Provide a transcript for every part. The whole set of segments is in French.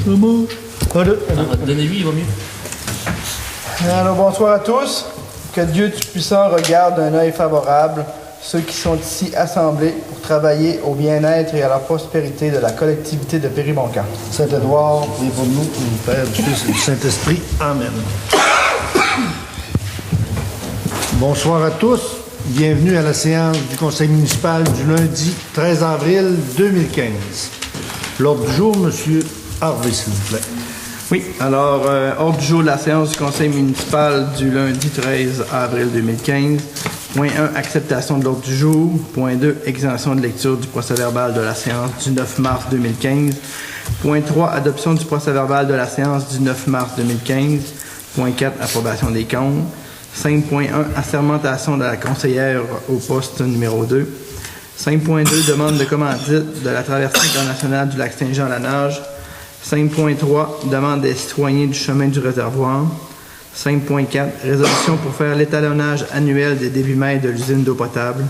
Donnez-lui, il va mieux. Alors, bonsoir à tous. Que Dieu Tout-Puissant regarde d'un œil favorable ceux qui sont ici assemblés pour travailler au bien-être et à la prospérité de la collectivité de Périboncan. Saint-Édouard, priez pour nous, du Père, du Fils et du Saint-Esprit. Amen. Bonsoir à tous. Bienvenue à la séance du Conseil municipal du lundi 13 avril 2015. L'ordre du jour, M. Harvey, s'il vous plaît. Oui, alors, ordre du jour de la séance du Conseil municipal du lundi 13 avril 2015. Point 1, acceptation de l'ordre du jour. Point 2, exemption de lecture du procès-verbal de la séance du 9 mars 2015. Point 3, adoption du procès-verbal de la séance du 9 mars 2015. Point 4, approbation des comptes. 5.1, assermentation de la conseillère au poste numéro 2. 5.2, demande de commandite de la traversée internationale du lac Saint-Jean à la nage. 5.3, demande des citoyens du chemin du réservoir. 5.4, résolution pour faire l'étalonnage annuel des débitmètres de l'usine d'eau potable.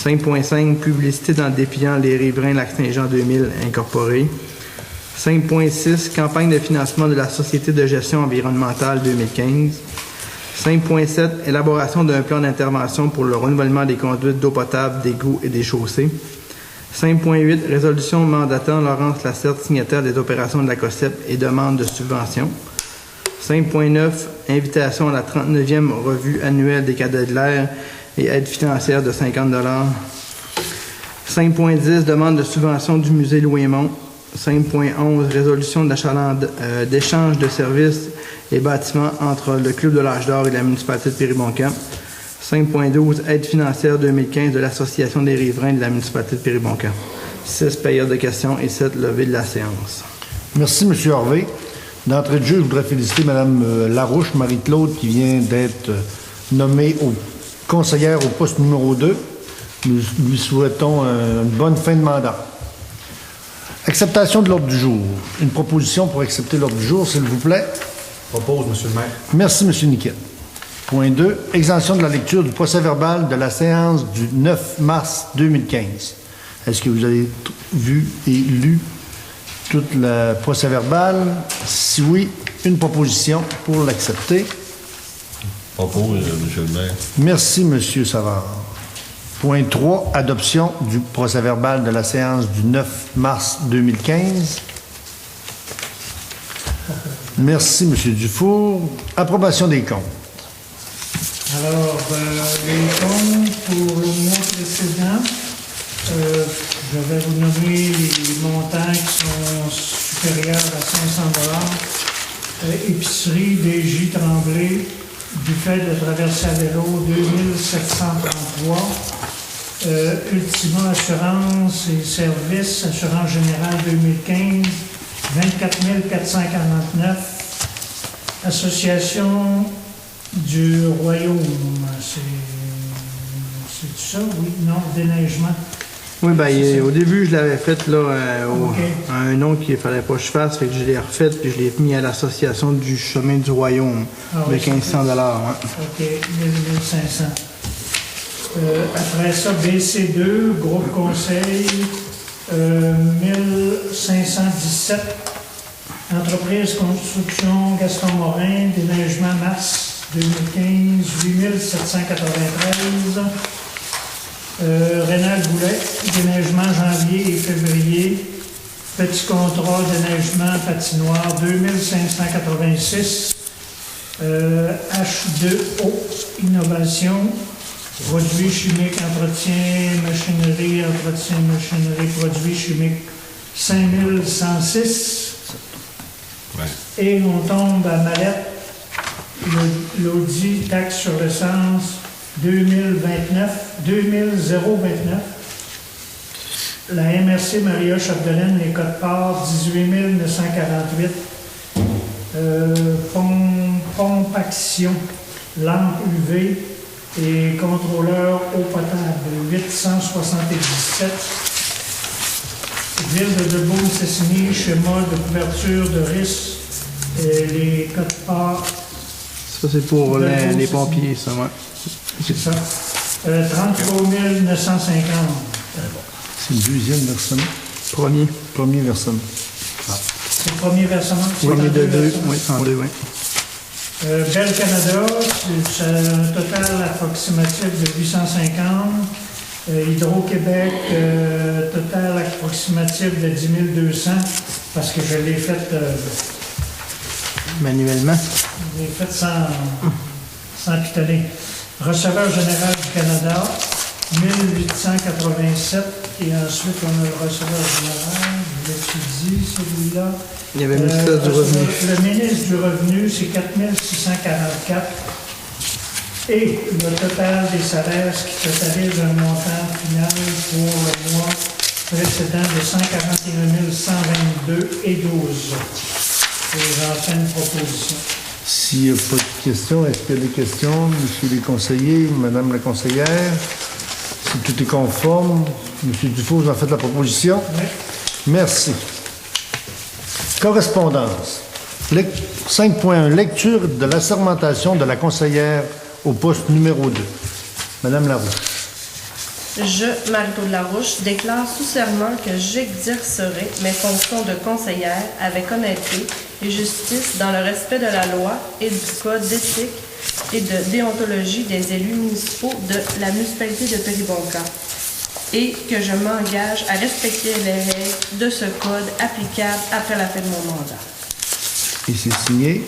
5.5, publicité dans le dépliant Les Riverains Lac Saint-Jean 2000 incorporé. 5.6, campagne de financement de la Société de gestion environnementale 2015. 5.7, élaboration d'un plan d'intervention pour le renouvellement des conduites d'eau potable, d'égouts et des chaussées. 5.8, résolution mandatant Laurence Lacerte, signataire des opérations de la COSEP et demande de subvention. 5.9, invitation à la 39e revue annuelle des cadets de l'air et aide financière de 50 $. 5.10, demande de subvention du musée Louis-Mont. 5.11, résolution d'échange de services et bâtiments entre le Club de l'Âge d'Or et la municipalité de Périboncan. 5.12, aide financière 2015 de l'Association des riverains de la municipalité de Périboncan. 6 périodes de questions et 7 levées de la séance. Merci, M. Harvey. D'entrée de jeu, je voudrais féliciter Mme Larouche, Marie-Claude, qui vient d'être nommée conseillère au poste numéro 2. Nous lui souhaitons une bonne fin de mandat. Acceptation de l'ordre du jour. Une proposition pour accepter l'ordre du jour, s'il vous plaît. Propose, M. le maire. Merci, M. Niquette. Point 2, exemption de la lecture du procès-verbal de la séance du 9 mars 2015. Est-ce que vous avez vu et lu tout le procès-verbal? Si oui, une proposition pour l'accepter. Propose, M. le maire. Merci, M. Savard. Point 3, adoption du procès-verbal de la séance du 9 mars 2015. Merci, M. Dufour. Approbation des comptes. Alors, les comptes pour le mois précédent, je vais vous nommer les montants qui sont supérieurs à 500 $. Épicerie DJ Tremblay, buffet de traversée à vélo 2733. Ultima Assurance et Services, Assurance Générale 2015, 24 449. Association du Royaume, c'est ça? Oui, non, déneigement. Oui, bien, au début, je l'avais fait là, Okay. un nom qu'il ne fallait pas que je fasse, fait que je l'ai refait puis je l'ai mis à l'association du chemin du Royaume de 1500 $. Ouais. OK, 1500. Après ça, BC2, groupe conseil, 1517. Entreprise construction Gaston Morin, déneigement mars 2015, 8793. Rénal Goulet, déneigement janvier et février. Petit contrat déneigement patinoire 2586. H2O, innovation. Produits chimiques, entretien, machinerie, produits chimiques 5106. Ouais. Et on tombe à Mallette, l'audit taxe sur l'essence 2029. La MRC Maria Chapdelaine, les codes parts 18 948. Pompe action, lampe UV et contrôleur eau potable 877. Ville de Debout-Cessigny, schéma de couverture de risque, les codes parts. Ça, c'est pour les pompiers, ça, ouais. C'est ça. 33 950. C'est le deuxième versement. Premier. Premier versement. Ah. C'est le premier versement. C'est Premier en de deux deux. versements. Oui, en deux, oui. Bell Canada, c'est un total approximatif de 850. Hydro-Québec, total approximatif de 10 200, parce que je l'ai fait, Manuellement. sans pitonner. Receveur général du Canada, 1887. Et ensuite, on a le receveur général, je l'étudie, celui-là. Il y avait le ministère du Revenu. Le ministre du Revenu, c'est 4644. Et le total des salaires, ce qui totalise un montant final pour le mois précédent de 141 122 et 12. Et j'en fais une proposition. S'il n'y a pas de questions, est-ce qu'il y a des questions, monsieur les conseillers, madame la conseillère? Si tout est conforme, monsieur Dufault, vous en faites la proposition? Oui. Merci. Correspondance. 5.1. Lecture de l'assermentation de la conseillère au poste numéro 2. Madame Larouche. Je, Marie-Claude Larouche, déclare sous serment que j'exercerai mes fonctions de conseillère avec honnêteté et justice dans le respect de la loi et du code d'éthique et de déontologie des élus municipaux de la municipalité de Péribonka et que je m'engage à respecter les règles de ce code applicable après la fin de mon mandat. Et c'est signé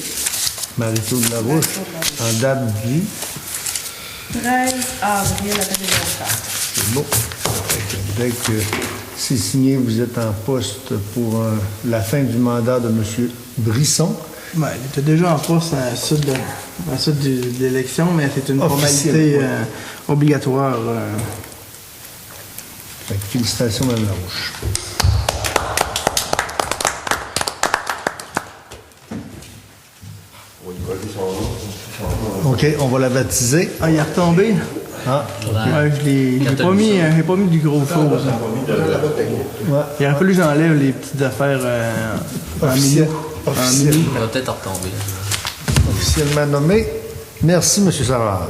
Marie-Claude Larouche en date du 13 avril à Péribonka. C'est beau. Dès que c'est signé, vous êtes en poste pour la fin du mandat de M. Brisson. Ben, il était déjà en poste à la suite de l'élection, mais c'est une formalité obligatoire. Fait que félicitations, Mme Larouche. OK, on va la baptiser. Ah, il est retombé? Ah, Ouais, je l'ai pas mis du gros faux. ouais. Il aurait fallu que j'enlève les petites affaires en milieu. Officiel. Elle va peut-être retomber. Officiellement nommé. Merci, M. Savard.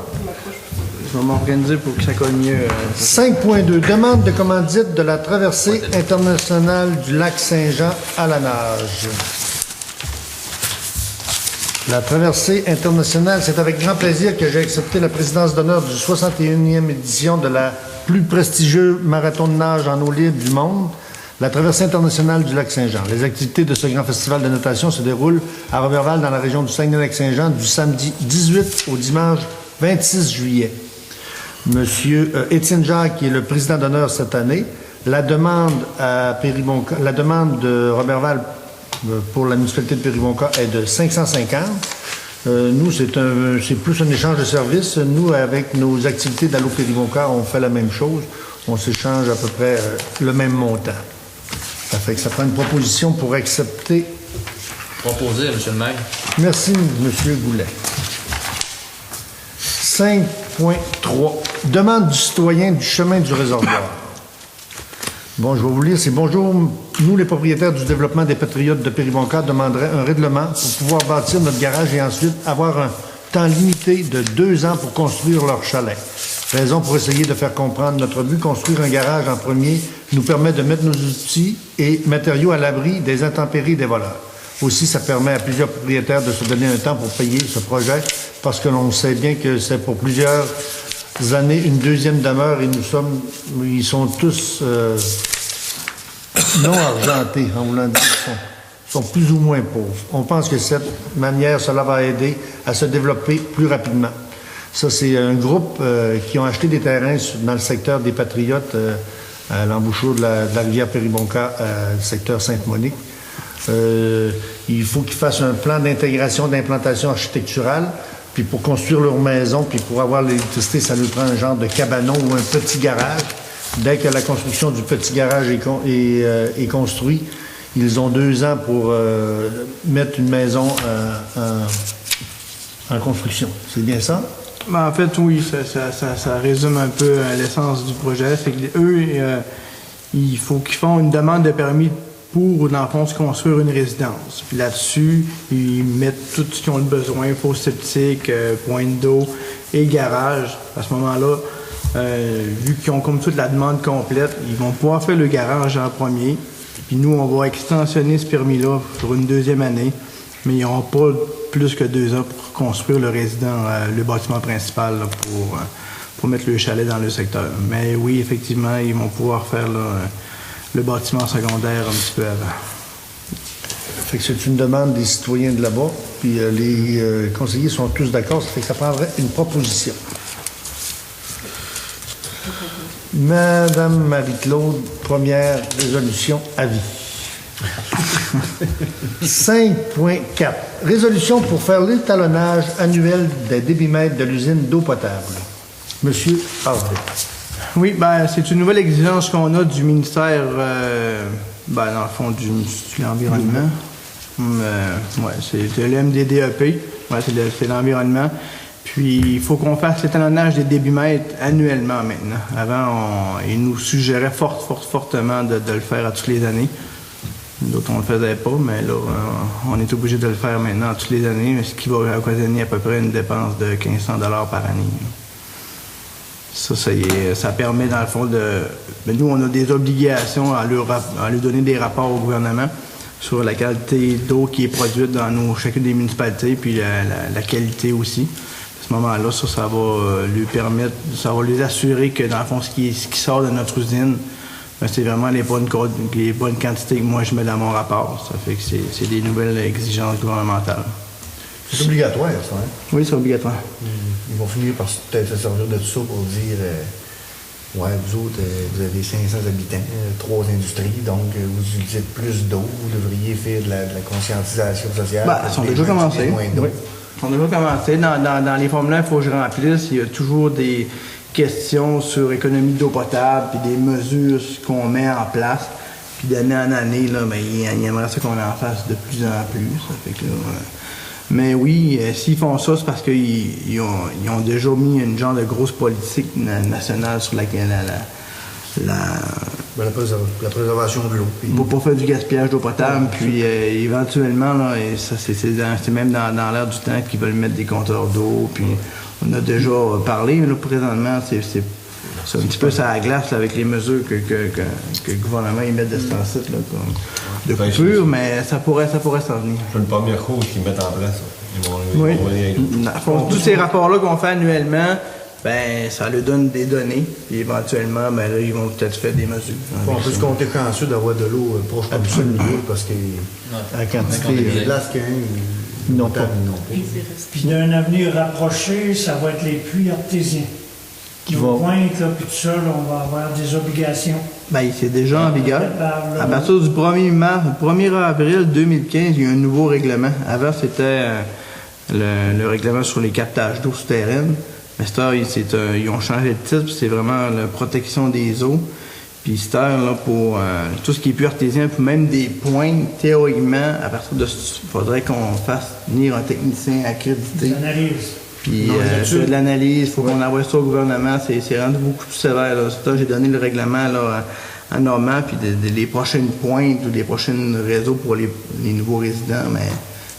Je vais m'organiser pour que ça colle mieux. 5.2. Demande de commandite de la traversée internationale du lac Saint-Jean à la nage. La traversée internationale, c'est avec grand plaisir que j'ai accepté la présidence d'honneur du 61e édition de la plus prestigieuse marathon de nage en eau libre du monde, la traversée internationale du lac Saint-Jean. Les activités de ce grand festival de natation se déroulent à Roberval, dans la région du Saguenay-Lac-Saint-Jean, du samedi 18 au dimanche 26 juillet. Monsieur Étienne Jacques, qui est le président d'honneur cette année, la demande à Péribonka, la demande de Roberval pour la municipalité de Péribonka est de 550. Nous, c'est plus un échange de services. Nous, avec nos activités d'Allo Péribonka, on fait la même chose. On s'échange à peu près le même montant. Ça fait que ça prend une proposition pour accepter. Proposé, M. le maire. Merci, M. Goulet. 5.3. Demande du citoyen du chemin du réservoir. Bon, je vais vous lire. C'est bonjour. Nous, les propriétaires du développement des Patriotes de Péribonka, demanderaient un règlement pour pouvoir bâtir notre garage et ensuite avoir un temps limité de 2 ans pour construire leur chalet. Raison pour essayer de faire comprendre notre but. Construire un garage en premier nous permet de mettre nos outils et matériaux à l'abri des intempéries et des voleurs. Aussi, ça permet à plusieurs propriétaires de se donner un temps pour payer ce projet parce que l'on sait bien que c'est pour plusieurs années une deuxième demeure et ils sont tous non argentés, en voulant dire qu'ils sont plus ou moins pauvres. On pense que cette manière, cela va aider à se développer plus rapidement. Ça, c'est un groupe qui ont acheté des terrains dans le secteur des Patriotes, à l'embouchure de la rivière Péribonka, le secteur Sainte-Monique. Il faut qu'ils fassent un plan d'intégration, d'implantation architecturale, puis pour construire leur maison, puis pour avoir l'électricité, ça nous prend un genre de cabanon ou un petit garage. Dès que la construction du petit garage est construite, ils ont 2 ans pour mettre une maison en construction. C'est bien ça? Ben, en fait, oui, ça résume un peu l'essence du projet. C'est que eux, il faut qu'ils font une demande de permis pour, dans le fond, se construire une résidence. Puis là-dessus, ils mettent tout ce qu'ils ont besoin, fosse septique, pointe d'eau et garage. À ce moment-là, vu qu'ils ont comme toute la demande complète, ils vont pouvoir faire le garage en premier. Puis nous, on va extensionner ce permis-là pour une deuxième année, mais ils n'auront pas plus que 2 ans pour construire le bâtiment principal là, pour mettre le chalet dans le secteur. Mais oui, effectivement, ils vont pouvoir faire là, le bâtiment secondaire un petit peu avant. Fait que c'est une demande des citoyens de là-bas, puis les conseillers sont tous d'accord, ça fait que ça prendrait une proposition. Madame Marie-Claude, première résolution, avis. 5.4. Résolution pour faire l'étalonnage annuel des débitmètres de l'usine d'eau potable. Monsieur Harvey. Oui, ben, c'est une nouvelle exigence qu'on a du ministère, dans le fond, de l'environnement. Ouais, c'est le MDDEP. Ouais, c'est l'environnement. Puis, il faut qu'on fasse l'étalonnage des débitmètres annuellement maintenant. Avant, ils nous suggéraient fortement de le faire à toutes les années. D'autres, on ne le faisait pas, mais là, on est obligé de le faire maintenant à toutes les années, ce qui va occasionner à peu près une dépense de 1 500 $ par année. Ça permet, dans le fond, nous, on a des obligations à lui donner des rapports au gouvernement sur la qualité d'eau qui est produite dans chacune des municipalités, puis la qualité aussi. À ce moment-là, ça va lui permettre, ça va lui assurer que, dans le fond, ce qui sort de notre usine, c'est vraiment les bonnes quantités que moi je mets dans mon rapport. Ça fait que c'est des nouvelles exigences gouvernementales. C'est obligatoire, ça, hein? Oui, c'est obligatoire. Ils vont finir par peut-être se servir de tout ça pour dire ouais, vous autres, vous avez 500 habitants, 3 industries, donc vous utilisez plus d'eau, vous devriez faire de la conscientisation sociale. Ils sont déjà commencés. Oui. Ils sont déjà commencés. Dans les formulaires qu'il faut que je remplisse, il y a toujours des questions sur économie d'eau potable, puis des mesures qu'on met en place. Puis d'année en année, là, il aimerait ça qu'on en fasse de plus en plus. Ça fait que, mais oui, s'ils font ça, c'est parce qu'ils ont déjà mis une genre de grosse politique nationale sur laquelle la préservation de l'eau. Il ne va pas faire du gaspillage d'eau potable, puis éventuellement, là, et ça, c'est même dans l'air du temps qu'ils veulent mettre des compteurs d'eau, puis on a déjà parlé, mais là, présentement, c'est un petit peu ça à la glace là, avec les mesures que le gouvernement met de ce temps-ci, de coupure, mais ça pourrait s'en venir. C'est une première chose qu'ils mettent en place. Oui. Tous ces rapports-là qu'on fait annuellement, ça leur donne des données, puis éventuellement, là, ils vont peut-être faire des mesures. On peut se compter chanceux d'avoir de l'eau proche de l'eau, parce que la quantité des places qu'ils n'ont pas. Puis d'un avenir rapproché, ça va être les puits artésiens. Qui vont pointer, puis tout ça, là, on va avoir des obligations. C'est déjà en vigueur. À partir du 1er avril 2015, il y a un nouveau règlement. Avant, c'était le règlement sur les captages d'eau souterraine. Mais cette heure, ils ont changé de titre, puis c'est vraiment la protection des eaux. Puis cette heure, là, pour tout ce qui est puits artésien, puis même des points, théoriquement, à partir de ce il faudrait qu'on fasse venir un technicien accrédité. Puis de l'analyse, il faut qu'on envoie ça au gouvernement, c'est rendu beaucoup plus sévère. Là. J'ai donné le règlement là, à Normand, puis les prochaines pointes ou les prochains réseaux pour les nouveaux résidents, mais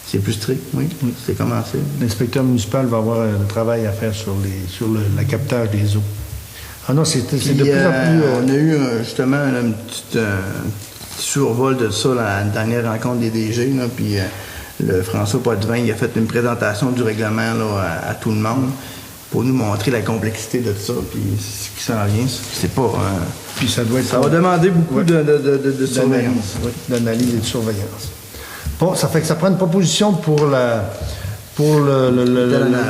c'est plus strict, oui, c'est commencé. L'inspecteur municipal va avoir un travail à faire sur le captage des eaux. Ah non, c'est de plus en plus... On a eu justement un petit survol de ça à la dernière rencontre des DG, là, puis... Le François Potvin, il a fait une présentation du règlement là, à tout le monde pour nous montrer la complexité de tout ça, puis ce qui s'en vient. C'est pas... puis ça va demander beaucoup de surveillance. Oui, d'analyse et de surveillance. Bon, ça fait que ça prend une proposition pour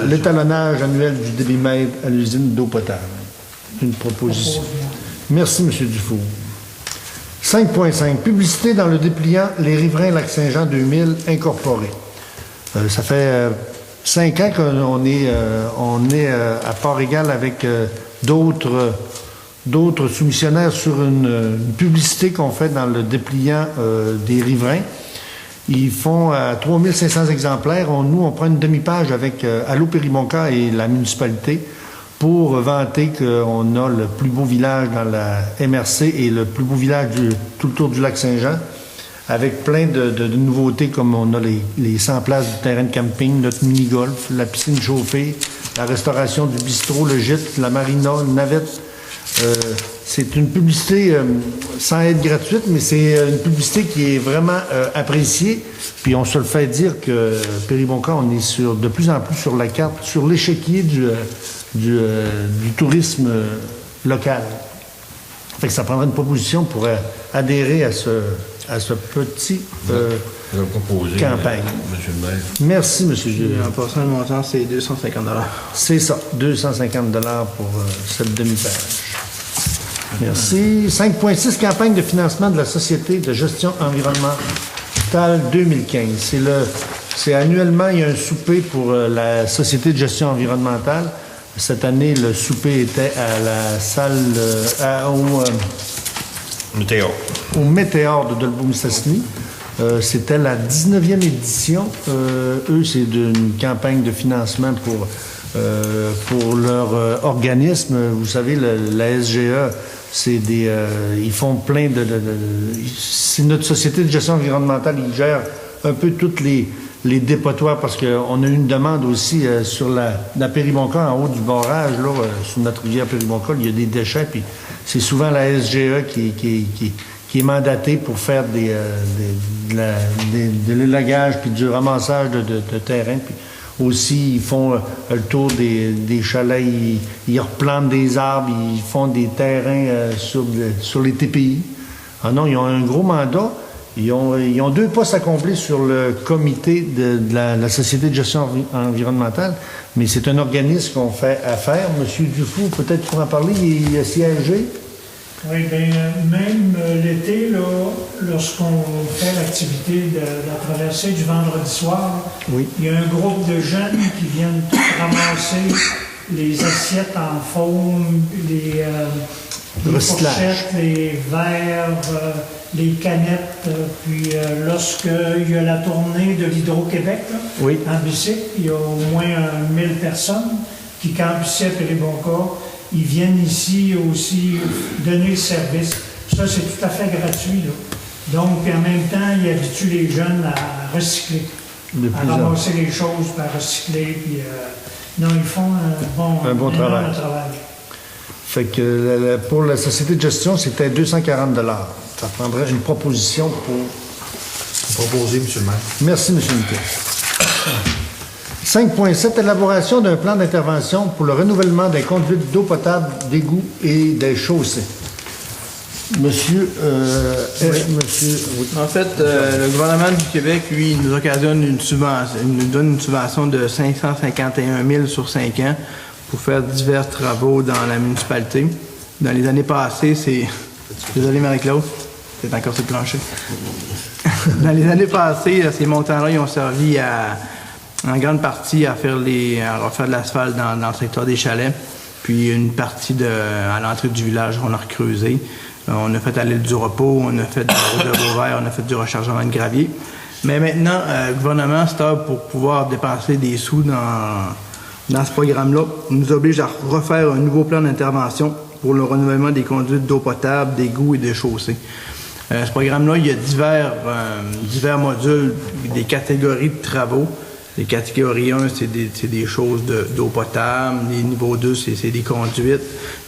l'étalonnage annuel du débitmètre à l'usine d'eau potable. Une proposition. Merci, M. Dufour. 5.5. Publicité dans le dépliant Les Riverains Lac-Saint-Jean 2000 incorporé. Ça fait 5 ans qu'on est à part égale avec d'autres soumissionnaires sur une publicité qu'on fait dans le dépliant des Riverains. Ils font 3500 exemplaires. Nous, on prend une demi-page avec Allo Périmonca et la municipalité pour vanter qu'on a le plus beau village dans la MRC et le plus beau village tout autour du lac Saint-Jean, avec plein de nouveautés comme on a les 100 places du terrain de camping, notre mini-golf, la piscine chauffée, la restauration du bistrot, le gîte, la marina, une navette, C'est une publicité sans être gratuite, mais c'est une publicité qui est vraiment appréciée. Puis on se le fait dire que Péribonka, on est de plus en plus sur la carte, sur l'échiquier du tourisme local. Fait que ça prendrait une proposition pour adhérer à ce petit campagne. Monsieur le maire. Merci, M. Julien. En passant, le montant, c'est 250 $. C'est ça, 250 $ pour cette demi-page. Merci. 5.6, campagne de financement de la Société de gestion environnementale 2015. C'est annuellement, il y a un souper pour la Société de gestion environnementale. Cette année, le souper était à la salle, au Météor de Dolbeau-Mistassini. C'était la 19e édition. Eux, c'est une campagne de financement pour leur organisme. Vous savez, la SGE, ils font plein c'est notre société de gestion environnementale, ils gèrent un peu toutes les dépotoirs, parce qu'on a eu une demande aussi sur la Péribonka, en haut du barrage, là, sur notre rivière Péribonka, il y a des déchets, puis c'est souvent la SGE qui est mandatée pour faire de l'élagage puis du ramassage de terrain. Puis aussi, ils font le tour des chalets, ils replantent des arbres, ils font des terrains sur les TPI. Ah non, ils ont un gros mandat. Ils ont 2 postes à combler sur le comité de la Société de gestion environnementale, mais c'est un organisme qu'on fait affaire. Monsieur Dufour, peut-être pour en parler, il est siégé. Oui, bien, même l'été, là, lorsqu'on fait l'activité de la traversée du vendredi soir, oui, il y a un groupe de jeunes qui viennent tout ramasser les assiettes en faune, les fourchettes, les verres, les canettes. Puis lorsqu'il y a la tournée de l'Hydro-Québec, là, oui, en bicycle, il y a au moins 1000 personnes qui campent ici à Péribonka. Ils viennent ici aussi donner le service. Ça, c'est tout à fait gratuit, là. Donc, en même temps, ils habituent les jeunes à recycler, à ramasser les choses, puis à recycler. Puis, non, ils font un bon travail. Fait que pour la société de gestion, c'était 240 $. Ça prendrait une proposition pour Proposé, M. le maire. Merci, M. Niquet. 5.7, élaboration d'un plan d'intervention pour le renouvellement des conduites d'eau potable, d'égouts et des chaussées. Monsieur... Oui. En fait, le gouvernement du Québec, lui, il nous occasionne une subvention, il nous donne une subvention de 551 000 sur 5 ans pour faire divers travaux dans la municipalité. Dans les années passées, c'est... Désolé, Marie-Claude, c'est encore sur le plancher. Dans les années passées, ces montants-là, ils ont servi en grande partie à refaire de l'asphalte dans le secteur des chalets. Puis une partie à l'entrée du village, on a recreusé. On a fait à l'île du Repos, on a fait de la route de Beauvert, on a fait du rechargement de gravier. Mais maintenant, le gouvernement, pour pouvoir dépenser des sous dans ce programme-là, nous oblige à refaire un nouveau plan d'intervention pour le renouvellement des conduites d'eau potable, d'égouts et de chaussées. Ce programme-là, il y a divers modules, des catégories de travaux. Les catégories 1, c'est des choses d'eau potable. Les niveaux 2, c'est des conduites.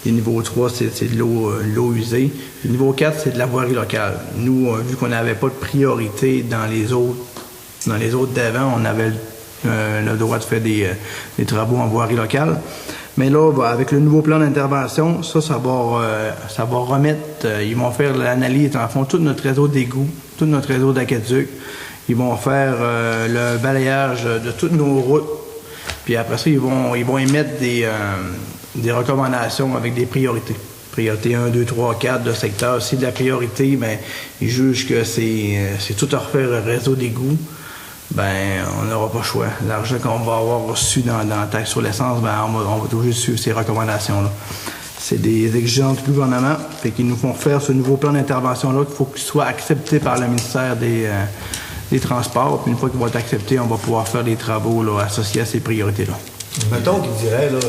Les niveaux 3, c'est de l'eau usée. Le niveau 4, c'est de la voirie locale. Nous, vu qu'on n'avait pas de priorité dans les autres d'avant, on avait le droit de faire des travaux en voirie locale. Mais là, avec le nouveau plan d'intervention, ça va remettre... ils vont faire l'analyse, en fond, tout notre réseau d'égouts, tout notre réseau d'aqueduc. Ils vont faire le balayage de toutes nos routes. Puis après ça, ils vont émettre des recommandations avec des priorités. Priorité 1, 2, 3, 4 de secteur. Si de la priorité, ben, ils jugent que c'est tout à refaire le réseau d'égouts. Ben, on n'aura pas le choix. L'argent qu'on va avoir reçu dans la taxe sur l'essence, ben, on va toujours suivre ces recommandations-là. C'est des exigences du gouvernement, fait qu'ils nous font faire ce nouveau plan d'intervention-là qu'il faut qu'il soit accepté par le ministère des Transports. Puis une fois qu'il va être accepté, on va pouvoir faire des travaux là, associés à ces priorités-là. Mettons qu'il dirait, là,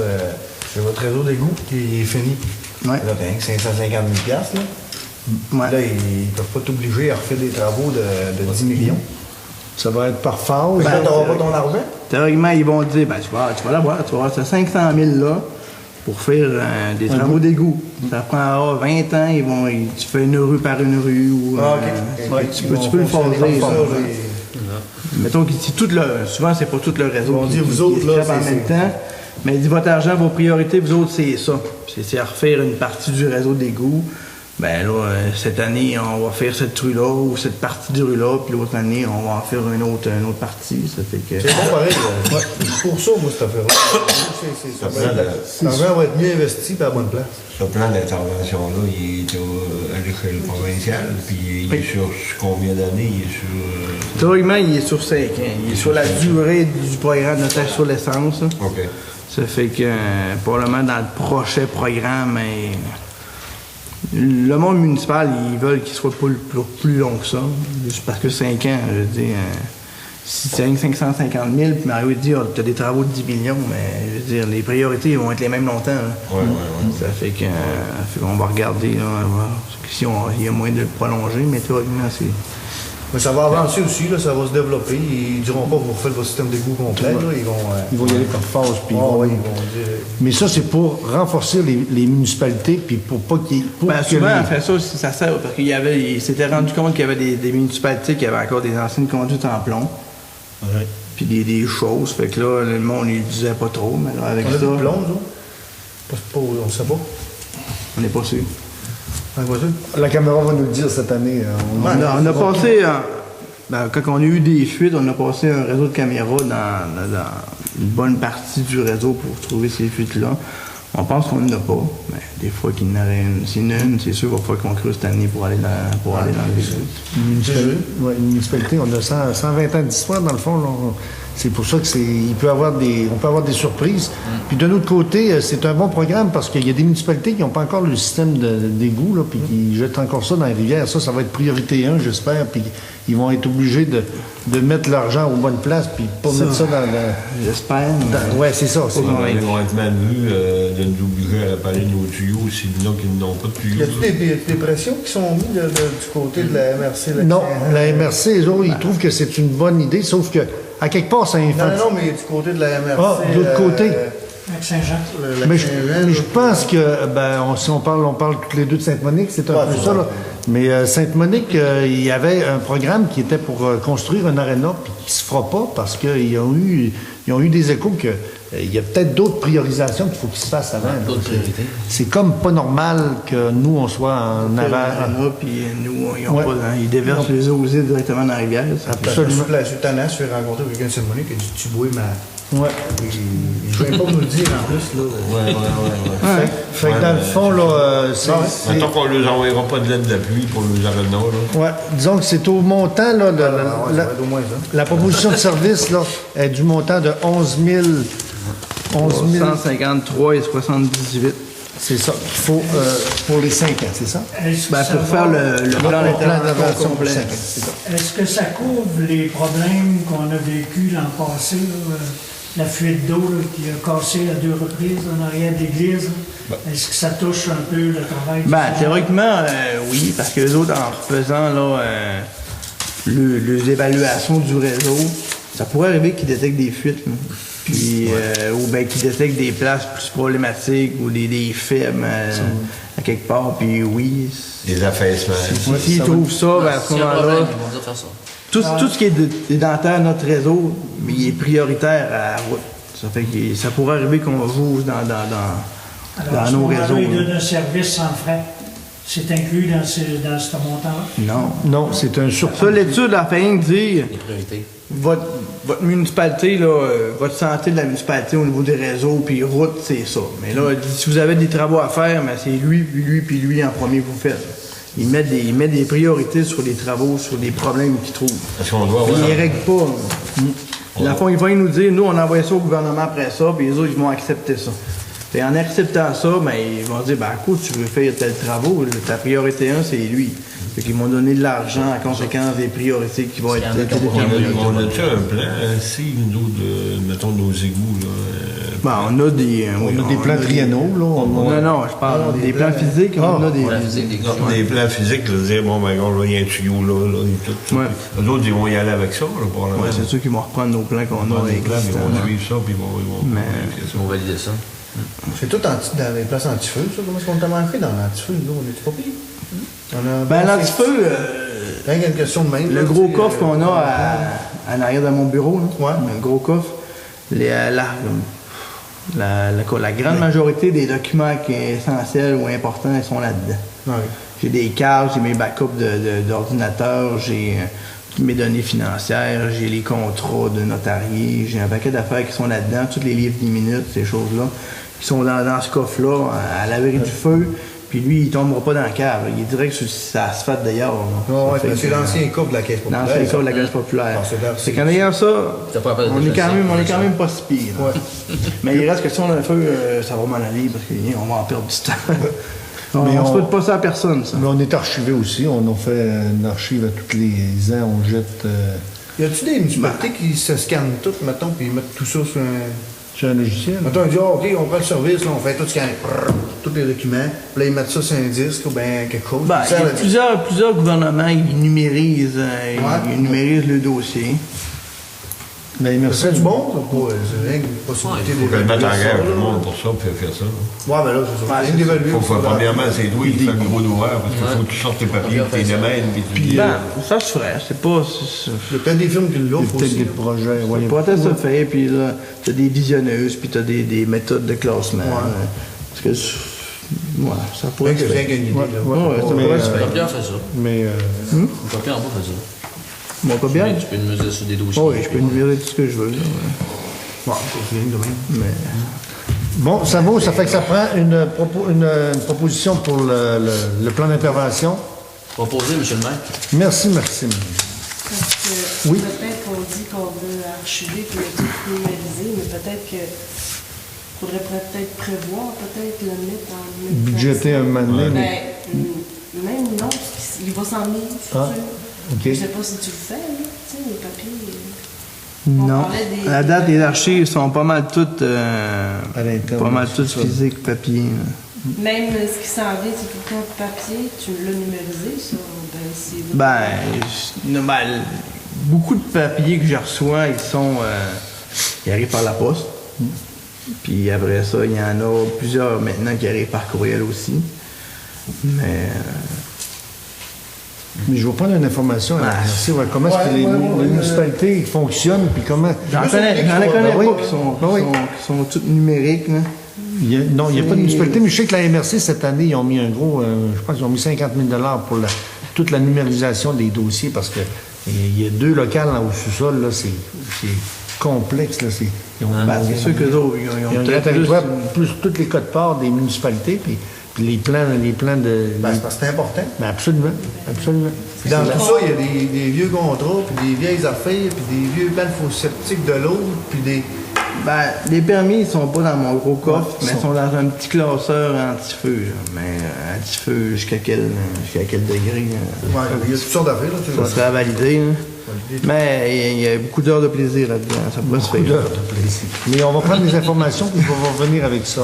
c'est votre réseau d'égout qui est fini. Ouais. Là, t'as 550 000 $, là. Ouais. Là, ils ne peuvent pas t'obliger à refaire des travaux de 10 millions. Ça va être par phase. Ben, t'auras pas ton argent. Théoriquement, ils vont dire, ben, tu vas l'avoir, tu vas avoir ce 500 000 là, pour faire des travaux d'égout. Ça prendra 20 ans, tu fais une rue par une rue. Ou, tu peux le phaser. Mettons que c'est souvent, c'est pas tout le réseau On qui dit, vous autres, là, en même temps. Mais dit votre argent, vos priorités, vous autres, c'est ça. C'est à refaire une partie du réseau d'égout. Ben là, cette année, on va faire cette rue-là ou cette partie de rue-là, puis l'autre année, on va en faire une autre partie. Ça fait que... C'est bon pareil. Pour ça, moi, cette affaire-là. L'argent va être mieux investi par la bonne place. Ce plan d'intervention-là, il est à l'échelle provinciale, puis il est sur combien d'années? Il est sur... Théoriquement, il est sur 5 ans. Il est sur la durée du programme de taxe sur l'essence. OK. Ça fait que, probablement, dans le prochain programme, le monde municipal, ils veulent qu'il soit pas plus long que ça. Juste parce que 5 ans, je veux dire, si tu gagnes 550 000, puis Mario dit, tu as des travaux de 10 millions, mais je veux dire, les priorités vont être les mêmes longtemps. Ouais. Ça fait qu'on va regarder, là, voir si il y a moyen de le prolonger, mais théoriquement, c'est... Mais ça va avancer aussi, là, ça va se développer. Ils ne diront pas que vous refaites votre système d'égout complet. Là, Ils vont y aller par phase. Puis ils vont dire... Mais ça, c'est pour renforcer les municipalités, puis pour pas qu'ils... souvent, on fait ça aussi, ça sert, parce qu'il s'était rendu compte qu'il y avait des municipalités qui avaient encore des anciennes conduites en plomb. Ouais. Puis des choses, fait que là, le monde, il disait pas trop, mais là, avec On a ça... du plomb, nous? On ne sait pas. On n'est pas sûr. La caméra va nous le dire cette année. On a passé... quand on a eu des fuites, on a passé un réseau de caméras dans une bonne partie du réseau pour trouver ces fuites-là. On pense qu'on n'en a pas, mais des fois qu'il y en aurait une. S'il y en a une, c'est sûr qu'il va falloir qu'on creuse cette année pour aller dans les fuites. Une municipalité, on a 120 ans d'histoire, dans le fond. Là. C'est pour ça on peut avoir des surprises. Puis de l'autre côté, c'est un bon programme parce qu'il y a des municipalités qui n'ont pas encore le système d'égout, là, puis qui jettent encore ça dans les rivières. Ça va être priorité 1, j'espère. Puis ils vont être obligés de mettre l'argent aux bonnes places, puis pas mettre ça dans J'espère. Oui, c'est ça. Ils vont être mal vus de nous obliger à réparer nos tuyaux s'il y en a qui n'ont pas de tuyaux. Y a-t-il des pressions qui sont mises du côté de la MRC? Non, la MRC, eux autres, ils trouvent que c'est une bonne idée, sauf que à quelque part, ça infante. Non, mais du côté de la MRC. Ah, de l'autre côté. Avec Saint-Jean. Mais je pense que, si on parle toutes les deux de Sainte-Monique, c'est un peu ça, là. Mais Sainte-Monique, il y avait un programme qui était pour construire un aréna, puis qui se fera pas parce qu'ils ont eu des échos que il y a peut-être d'autres priorisations qu'il faut qu'ils se fassent avant. D'autres priorités. C'est comme pas normal que nous, on soit en avant. Puis nous, ils déversent les eaux aux îles directement dans la rivière. Absolument. Sur Tana, je suis rencontré quelqu'un de Sainte-Monique qui a dit tu bois ma. Ouais. Je ne vais pas nous le dire en plus. Là. Ouais. Fait que dans le fond, là, c'est. Maintenant qu'on ne leur enverra pas de lettre d'appui pour les arénas, là. Ouais. Disons que c'est au montant, là, Ça va être au moins ça. la proposition de service, là, est du montant de 11 000. 153 et 78. C'est ça qu'il faut pour les 5 ans, c'est ça? Pour faire le plan d'intervention complet. Est-ce que ça couvre les problèmes qu'on a vécu l'an passé, là, la fuite d'eau là, qui a cassé à 2 reprises en arrière de l'église? Est-ce que ça touche un peu le travail? Théoriquement, oui, parce que les autres, en refaisant les évaluations du réseau, ça pourrait arriver qu'ils détectent des fuites. Puis, ou bien qu'ils détectent des places plus problématiques ou des faibles à quelque part. Puis oui. Des affaissements. S'ils trouvent ça, à ce moment-là, Ils vont dire faire ça. tout ce qui est dédentaire à notre réseau, il est prioritaire à la route. Ça fait que ça pourrait arriver qu'on joue dans nos réseaux. Alors, ils donnent un service sans frais. C'est inclus dans ce montant-là? Non, c'est un surplus. Ça, l'étude a fait dire Les priorités. votre municipalité, là, votre santé de la municipalité au niveau des réseaux, puis route, c'est ça. Mais là, si vous avez des travaux à faire, mais c'est lui, puis lui en premier que vous faites. Ils mettent des priorités sur les travaux, sur les problèmes qu'ils trouvent. Parce qu'on doit Ils avoir... les règlent pas. Dans le fond, ils vont nous dire, nous, on envoie ça au gouvernement après ça, puis les autres, ils vont accepter ça. Et en acceptant ça, ils vont dire, à quoi tu veux faire tel travaux? Ta priorité 1, c'est lui. Fait qu'ils m'ont donné de l'argent en conséquence des priorités qui vont être déterminées. On a-tu un plan, si nous autres, mettons nos égouts, là? On a des... On a des plans triennaux, là. Non, je parle des plans physiques, on a des... Des plans physiques, là, dire, il y a un tuyau là, et tout. Ouais. Les autres, ils vont y aller avec ça, là, probablement. Ouais, c'est sûr qu'ils vont reprendre nos plans qu'on a. Ils vont suivre ça, puis ils vont Ils vont valider ça. C'est tout dans les places anti-feu, ça. Comment est-ce qu'on t'a manqué dans l'anti-feu? Nous, on est pas pire. Ben, l'anti-feu, Rien qu'une question de même. le gros coffre qu'on a en arrière de mon bureau, là, Ouais. le gros coffre, la grande majorité des documents qui sont essentiels ou importants, ils sont là-dedans. Ouais. J'ai des cartes, j'ai mes backups d'ordinateur, j'ai mes données financières, j'ai les contrats de notarié, j'ai un paquet d'affaires qui sont là-dedans, tous les livres 10 minutes, ces choses-là, qui sont dans ce coffre-là, à l'abri du feu. Puis lui, il tombera pas dans le cave. Il est direct sur l'asphalte d'ailleurs. Ouais, c'est l'ancien coffre de la Caisse populaire. L'ancien coffre de la Caisse populaire. Non, C'est qu'en ayant ça, T'as pas appelé on est de quand même pas si pire. Ouais. Mais il reste que si on a un feu, ça va mal aller parce qu'on va en perdre du temps. On Mais ne on- souhaite pas ça à personne, ça. Mais on est archivé aussi. On a fait une archive à tous les ans. On jette Y a-tu des municipalités qui se scannent tout, mettons, puis ils mettent tout ça sur un. sur un logiciel. Mettons, ils disent, ah, OK, on prend le service, là, on fait tout scanner. Tous les documents. Puis là, ils mettent ça sur un disque ou bien quelque chose. Ben, Ça, il y a là, plusieurs gouvernements qui numérisent, ils numérisent le dossier. Mais ça merci. serait du bon, ça, pas. C'est rien qu'une possibilité Il faut qu'elle mette en ça, guerre là. tout le monde pour ça, puis faire ça. Ouais, mais là, c'est ça. Rien d'évaluer. Premièrement, c'est toi qui fais le gros d'ouvert, parce qu'il faut que tu sortes tes papiers, puis tes domaines, puis tu dis. Ben, ça se ferait, c'est pas... Il y a peut-être des films qui Il y a l'offrent peut-être aussi. des là. projets. Ouais, Le protest se fait, puis là, t'as des visionneuses, puis t'as des méthodes de classement. Ouais. Parce que, voilà, ça pourrait Rien se que rien faire. qu'une idée, là. Ouais, ça Mais, pourrait se faire. Copieur fait ça. Mais Copieur en bas fait ça. Bon, pas bien? Tu peux le mesurer sur des dossiers. Oui, je peux numérer tout ce que je veux. Là, Ouais, c'est rien de même. mais... bon, ça vaut. Ça fait que ça prend une proposition pour le plan d'intervention. Proposé, monsieur le maire. Merci, Maxime. Parce que Oui. peut-être qu'on dit qu'on veut archiver puis le tout numériser, mais peut-être que faudrait peut-être prévoir, peut-être le mettre en numérisation. Budgéter un moment donné. mais- Ben, même non, parce qu'il va s'en venir, futur. Ah, OK. Je sais pas si tu le fais, là, tu sais, les papiers. Non. parlait des- À la date, les archives sont pas mal toutes... À l'interne, pas mal c'est toutes ça. physiques, papier. là. Même ce qui s'en vient, c'est tout le temps de papier, tu l'as numérisé, ça. Ben, c'est. Beaucoup de papiers que je reçois, ils arrivent par la poste. Puis après ça, il y en a plusieurs maintenant qui arrivent par courriel aussi. Mais Mais je vais prendre une information à savoir comment est-ce que les municipalités fonctionnent, puis comment... j'en connais oui. pas qui sont toutes numériques. Là. Non, il n'y a pas de municipalité, mais je sais que la MRC, cette année, ils ont mis un gros... je pense qu'ils ont mis 50 000 $ pour toute la numérisation des dossiers, parce que il y a 2 locales au sous-sol, là, c'est complexe, là. Ils ont, C'est sûr que d'autres, ils ils ont ont un peut-être territoire plus... plus tous les codes-parts des municipalités, puis les plans de... Ben, c'est parce que c'est important. Ben, absolument, absolument. Puis dans tout ça, il y a des vieux contrats, puis des vieilles affaires, puis des vieux plans de faux sceptiques de l'autre, puis des. Ben, les permis, ils sont pas dans mon gros coffre, mais ils sont dans un petit classeur anti-feu. Là. Mais anti-feu jusqu'à quel degré? Ouais, il y a toutes sortes d'affaires, là, tu Ça vois. serait à valider. Là. Mais il y a beaucoup d'heures de plaisir là-dedans. Ça pourrait se Beaucoup faire. d'heures de plaisir. Mais on va prendre des informations, puis on va revenir avec ça.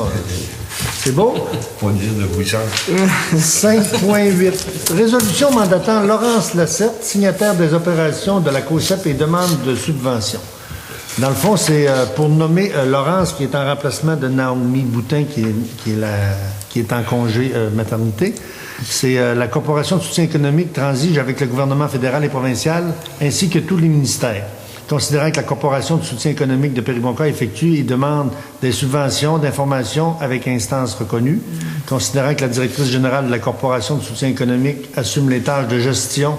C'est bon? Pas dire de puissance. 5.8. Résolution mandatant Laurence Lacerte, signataire des opérations de la COSEP et demande de subvention. Dans le fond, c'est pour nommer Laurence, qui est en remplacement de Naomi Boutin, qui est en congé maternité. C'est la Corporation de soutien économique transige avec le gouvernement fédéral et provincial, ainsi que tous les ministères. Considérant que la Corporation de soutien économique de Péribonka effectue et demande des subventions d'information avec instances reconnues, considérant que la directrice générale de la Corporation de soutien économique assume les tâches de gestion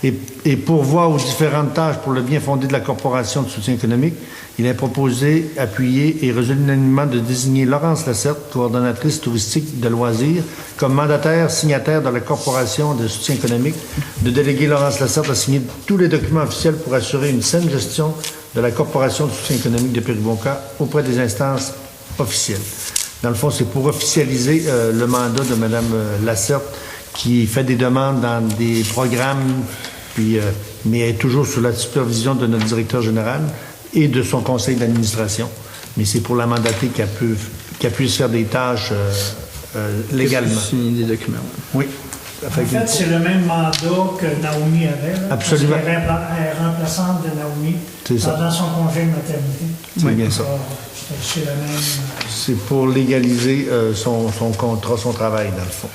et pourvoit aux différentes tâches pour le bien fondé de la Corporation de soutien économique, il est proposé, appuyé et résolu unanimement de désigner Laurence Lacerte, coordonnatrice touristique de loisirs, comme mandataire signataire de la Corporation de soutien économique, de déléguer Laurence Lacerte à signer tous les documents officiels pour assurer une saine gestion de la Corporation de soutien économique de Péribonka auprès des instances officielles. Dans le fond, c'est pour officialiser le mandat de Mme Lacerte, qui fait des demandes dans des programmes, puis, mais elle est toujours sous la supervision de notre directeur général et de son conseil d'administration. Mais c'est pour la mandater qu'elle puisse faire des tâches légalement. Signer des documents. Oui. En fait, c'est le même mandat que Naomi avait. Là, Absolument. Parce qu'elle est remplaçante de Naomi C'est ça. pendant son congé de maternité. C'est bien ça. Alors, c'est le même. C'est pour légaliser son contrat, son travail, dans le fond.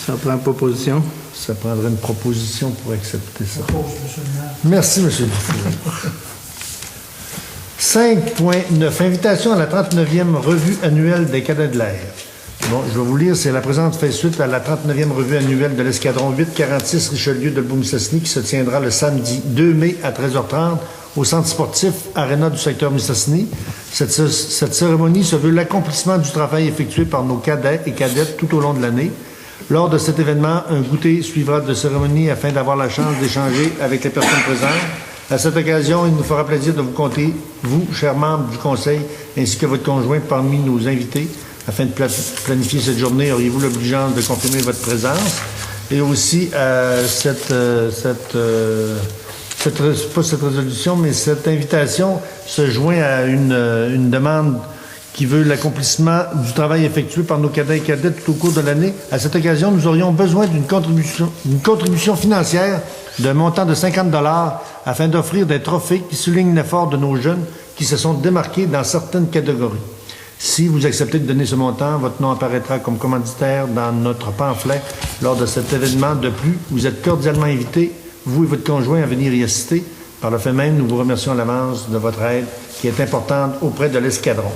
Ça prend proposition. Ça prendrait une proposition pour accepter ça. Propose, monsieur le maire. Merci, M. Dufour. 5.9. Invitation à la 39e revue annuelle des cadets de l'air. Bon, je vais vous lire. C'est la présente fait suite à la 39e revue annuelle de l'escadron 846 Richelieu de Beaume-Mistassini qui se tiendra le samedi 2 mai à 13h30 au centre sportif Arena du secteur Mistassini. Cette cérémonie se veut l'accomplissement du travail effectué par nos cadets et cadettes tout au long de l'année. Lors de cet événement, un goûter suivra de cérémonie afin d'avoir la chance d'échanger avec les personnes présentes. À cette occasion, il nous fera plaisir de vous compter, vous, chers membres du Conseil, ainsi que votre conjoint parmi nos invités. Afin de planifier cette journée, auriez-vous l'obligeance de confirmer votre présence? Et aussi, pas cette résolution, mais cette invitation se joint à une demande qui veut l'accomplissement du travail effectué par nos cadets et cadettes tout au cours de l'année. À cette occasion, nous aurions besoin d'une contribution financière d'un montant de 50 $ afin d'offrir des trophées qui soulignent l'effort de nos jeunes qui se sont démarqués dans certaines catégories. Si vous acceptez de donner ce montant, votre nom apparaîtra comme commanditaire dans notre pamphlet lors de cet événement. De plus, vous êtes cordialement invités, vous et votre conjoint, à venir y assister. Par le fait même, nous vous remercions à l'avance de votre aide qui est importante auprès de l'escadron.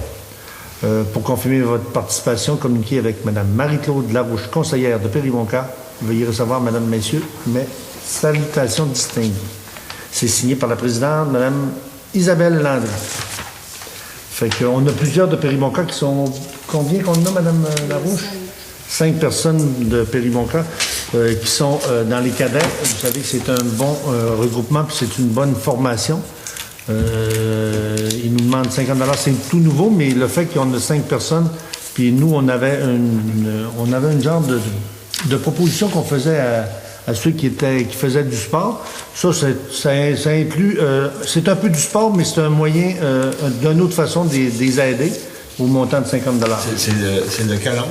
Pour confirmer votre participation, communiquez avec Mme Marie-Claude Larouche, conseillère de Péribonka. Veuillez recevoir, Madame, Messieurs, mes salutations distinguées. C'est signé par la présidente, Mme Isabelle Landry. Fait qu'on a plusieurs de Péribonka qui sont... Combien qu'on a, Mme Larouche? 5 personnes de Péribonka qui sont dans les cadets. Vous savez que c'est un bon regroupement, puis c'est une bonne formation. Ils nous demandent 50 $, c'est tout nouveau, mais le fait qu'on a 5 personnes, puis nous, on avait un genre de proposition qu'on faisait à ceux qui faisaient du sport. Ça inclut, c'est un peu du sport, mais c'est un moyen, d'une autre façon, de les aider au montant de 50 $. C'est de quel âge,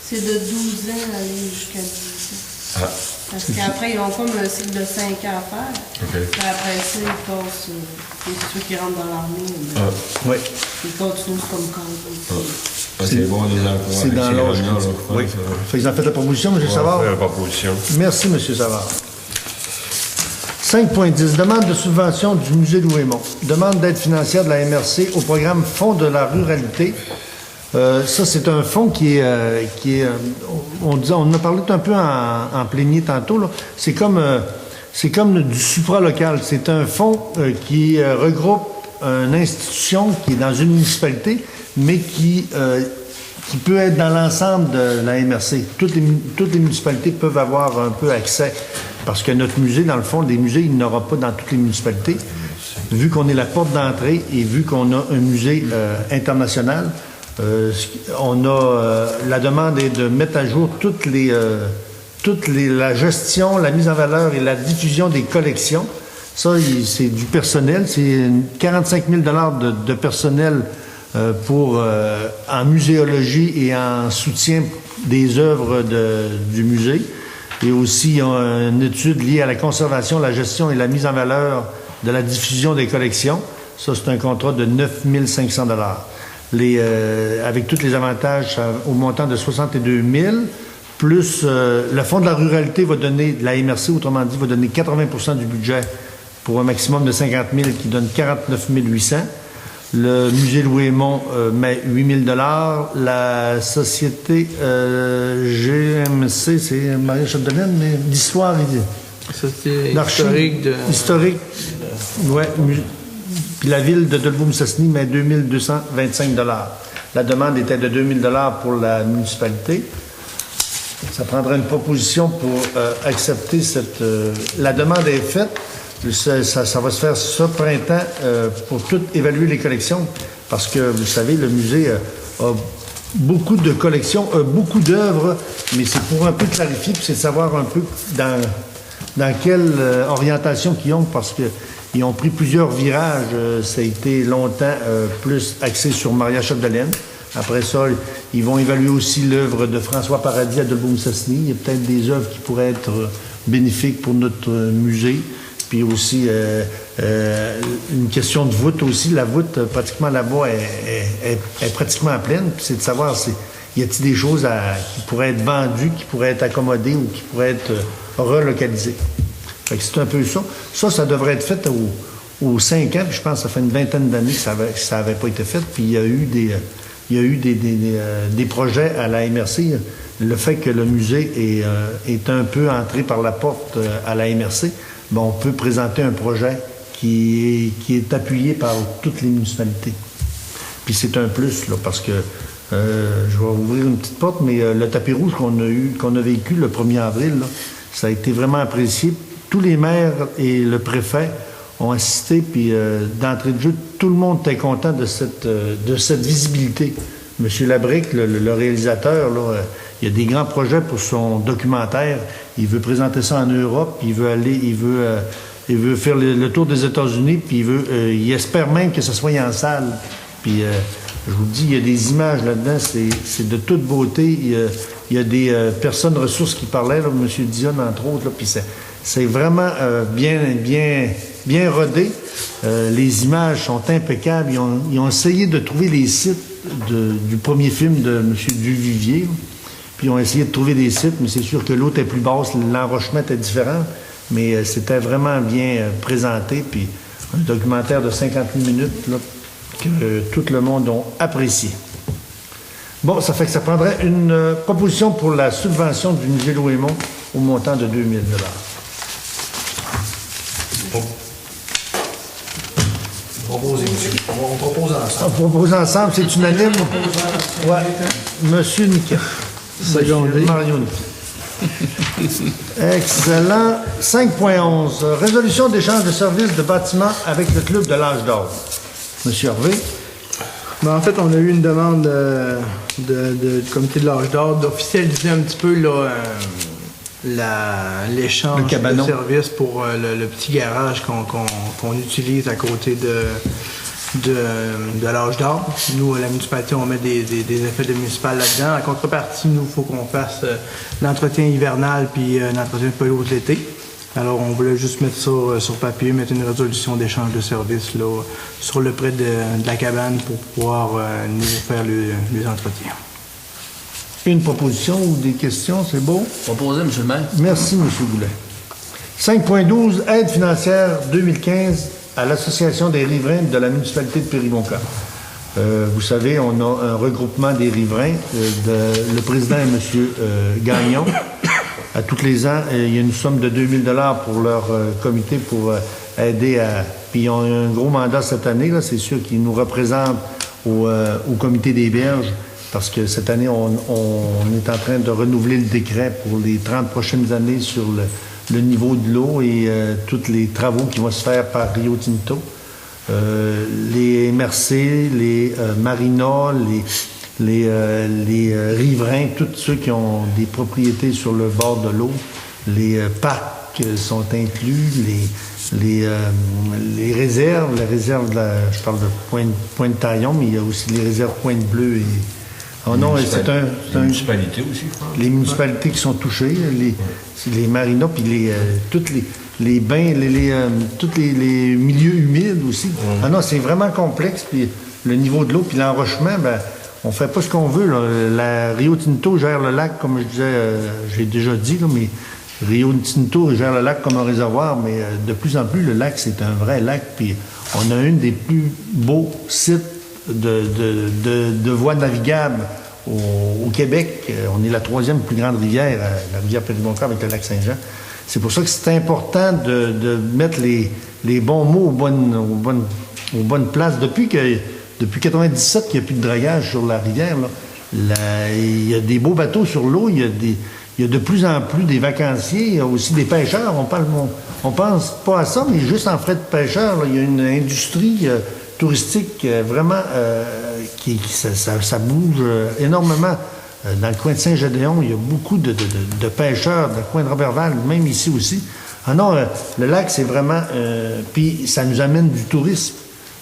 C'est de 12 ans à aller jusqu'à 18 ans. Ah. Parce qu'après, ils ont comme un cycle de 5 ans à faire. OK. Puis après ça, ils passent, ceux qui rentrent dans l'armée, Oui. ils continuent comme cadre. C'est bon, les enfants. C'est dans l'âge. Oui. Fait qu'ils ont fait la proposition, M. Savard. On va faire la proposition. Merci, M. Savard. 5.10. Demande de subvention du musée Louis-Aymon. Demande d'aide financière de la MRC au programme Fonds de la ruralité. Ça, c'est un fonds qui est on en a parlé un peu en plénier tantôt, là. C'est comme du supralocal. C'est un fonds qui regroupe une institution qui est dans une municipalité, mais qui peut être dans l'ensemble de la MRC. Toutes les municipalités peuvent avoir un peu accès, parce que notre musée, dans le fond, des musées, il n'y en aura pas dans toutes les municipalités. Vu qu'on est la porte d'entrée et vu qu'on a un musée international, la demande est de mettre à jour la gestion, la mise en valeur et la diffusion des collections. Ça, c'est du personnel. C'est 45 000 $ de personnel en muséologie et en soutien des œuvres du musée. Et aussi, ils ont une étude liée à la conservation, la gestion et la mise en valeur de la diffusion des collections. Ça, c'est un contrat de 9 500 $. Avec tous les avantages au montant de 62 000, plus le Fonds de la ruralité va donner, la MRC, autrement dit, va donner 80 % du budget pour un maximum de 50 000 qui donne 49 800. Le musée Louis-Aymon met 8 000 $. La société GMC, c'est Maria-Chapdelaine, mais d'histoire et Société historique de... Historique, ouais. Puis la ville de Dolbeau-Mistassini met 2 225 $. La demande était de 2 000 $ pour la municipalité. Ça prendra une proposition pour accepter la demande est faite. Ça va se faire ce printemps pour tout évaluer les collections. Parce que, vous savez, le musée a beaucoup de collections, beaucoup d'œuvres, mais c'est pour un peu clarifier, puis c'est de savoir un peu dans quelle orientation qu'ils ont, parce que ils ont pris plusieurs virages. Ça a été longtemps plus axé sur Maria-Chapdelaine. Après ça, ils vont évaluer aussi l'œuvre de François Paradis à Dolbeau-Mistassini. Il y a peut-être des œuvres qui pourraient être bénéfiques pour notre musée. Puis aussi, une question de voûte aussi. La voûte, pratiquement là-bas, est pratiquement pleine. Puis c'est de savoir, y a-t-il des choses qui pourraient être vendues, qui pourraient être accommodées ou qui pourraient être relocalisées. Fait que c'est un peu ça. Ça devrait être fait aux 5 ans. Puis je pense que ça fait une vingtaine d'années que ça avait pas été fait. Puis il y a eu des projets à la MRC. Le fait que le musée est un peu entré par la porte à la MRC, ben on peut présenter un projet qui est appuyé par toutes les municipalités. Puis c'est un plus, là, parce que je vais ouvrir une petite porte, mais le tapis rouge qu'on a vécu le 1er avril, là, ça a été vraiment apprécié. Tous les maires et le préfet ont assisté, puis d'entrée de jeu, tout le monde était content de cette visibilité. Monsieur Labrique, le réalisateur, là, il y a des grands projets pour son documentaire. Il veut présenter ça en Europe, puis il veut faire le tour des États-Unis, puis il espère même que ça soit en salle. Puis je vous dis, il y a des images là-dedans, c'est de toute beauté. Il y a des personnes ressources qui parlaient, là, M. Dion entre autres, là, puis c'est vraiment bien rodé. Les images sont impeccables. Ils ont essayé de trouver les sites du premier film de M. Duvivier. Puis ils ont essayé de trouver des sites, mais c'est sûr que l'eau est plus basse, l'enrochement était différent. Mais c'était vraiment bien présenté. Puis un documentaire de 58 minutes là, que tout le monde a apprécié. Bon, ça fait que ça prendrait une proposition pour la subvention du musée Louis-Aymon au montant de 2 000 $. Proposez, monsieur. On propose ensemble. On propose ensemble, c'est unanime. Oui. Monsieur Niquet. Mario Niquet. Excellent. 5.11. Résolution d'échange de services de bâtiments avec le Club de l'Âge d'Or. Monsieur Hervé. Ben, en fait, on a eu une demande du comité de l'Âge d'Or d'officialiser un petit peu là, l'échange de services pour le petit garage qu'on utilise à côté de l'Âge d'Or. Nous, à la municipalité, on met des effets de municipal là-dedans. En contrepartie, nous, il faut qu'on fasse l'entretien hivernal puis l'entretien de pelouse l'été. Alors, on voulait juste mettre ça sur papier, mettre une résolution d'échange de services là, sur le prêt de la cabane pour pouvoir nous faire les entretiens. Une proposition ou des questions, c'est beau? Proposé, M. le maire. Merci, M. Goulet. 5.12, aide financière 2015 à l'Association des riverains de la municipalité de Périmoncan. Vous savez, on a un regroupement des riverains. Le président est M. Gagnon. À tous les ans, il y a une somme de 2 000 $ pour leur comité pour aider à... Puis ils ont un gros mandat cette année, là, c'est sûr qu'ils nous représentent au comité des berges, parce que cette année, on est en train de renouveler le décret pour les 30 prochaines années sur le niveau de l'eau et tous les travaux qui vont se faire par Rio Tinto. Les MRC, les marinas, les riverains, tous ceux qui ont des propriétés sur le bord de l'eau, les parcs sont inclus, les réserves, je parle de Pointe-Taillon, mais il y a aussi les réserves Pointe-Bleue et... Oh non, c'est les municipalités aussi, je pense. Les municipalités qui sont touchées, les marinas, puis toutes les bains, tous les milieux humides aussi. Ah non, c'est vraiment complexe, puis le niveau de l'eau, puis l'enrochement, ben on fait pas ce qu'on veut. Là. La Rio Tinto gère le lac, comme je disais, j'ai déjà dit, là, mais Rio Tinto gère le lac comme un réservoir, mais de plus en plus, le lac, c'est un vrai lac, puis on a un des plus beaux sites de voies navigables au Québec. On est la 3e plus grande rivière, la rivière Périmoncan avec le lac Saint-Jean. C'est pour ça que c'est important de mettre les bons mots aux bonnes places. Depuis 1997 qu'il n'y a plus de dragage sur la rivière, il y a des beaux bateaux sur l'eau, il y a de plus en plus des vacanciers, il y a aussi des pêcheurs. On pense pas à ça, mais juste en frais de pêcheurs, là, il y a une industrie touristique vraiment ça bouge énormément. Dans le coin de Saint-Gédéon, il y a beaucoup de pêcheurs, dans le coin de Robertval, même ici aussi. Ah non, le lac, c'est vraiment... puis ça nous amène du tourisme.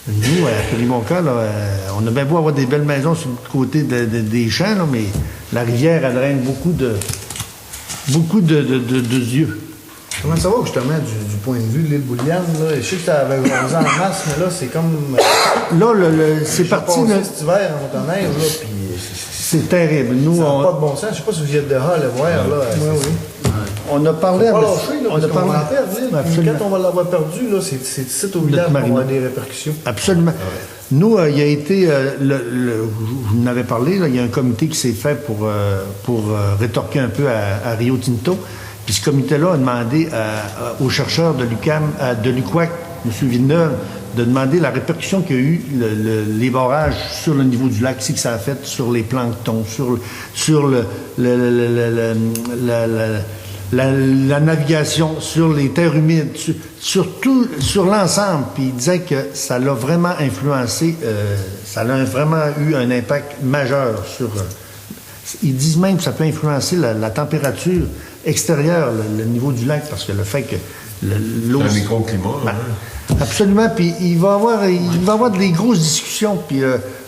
Nous, à Périmonca, là, on a bien beau avoir des belles maisons sur le côté des champs, là, mais la rivière, elle draine beaucoup de yeux. Comment ça va justement du point de vue de l'île Bouliane? Là? Je sais que tu avais organisé en masse, mais là, c'est comme. Là, c'est parti. Là, cet hiver en motoneige, là, puis. C'est terrible. Nous, ça n'a pas de bon sens. Je sais pas si vous êtes dehors à le voir, là. oui. On a parlé à. On va lâcher, là, parce qu'on va en perdre, là. Puis quand on va l'avoir perdu, là, c'est ici au village qu'on va avoir des répercussions. Absolument. Nous, il y a été, vous en avez parlé, là, il y a un comité qui s'est fait pour rétorquer un peu à Rio Tinto. Puis ce comité-là a demandé aux chercheurs de l'UQAC, M. Villeneuve, de demander la répercussion qu'il y a eu les barrages sur le niveau du lac, ce que ça a fait sur les planctons, sur la navigation, sur les terres humides, sur l'ensemble. Puis il disait que ça l'a vraiment influencé, ça a vraiment eu un impact majeur sur... ils disent même que ça peut influencer la température extérieure, le niveau du lac, parce que le fait que l'eau... C'est un microclimat, hein? Absolument, puis il va y avoir des grosses discussions, puis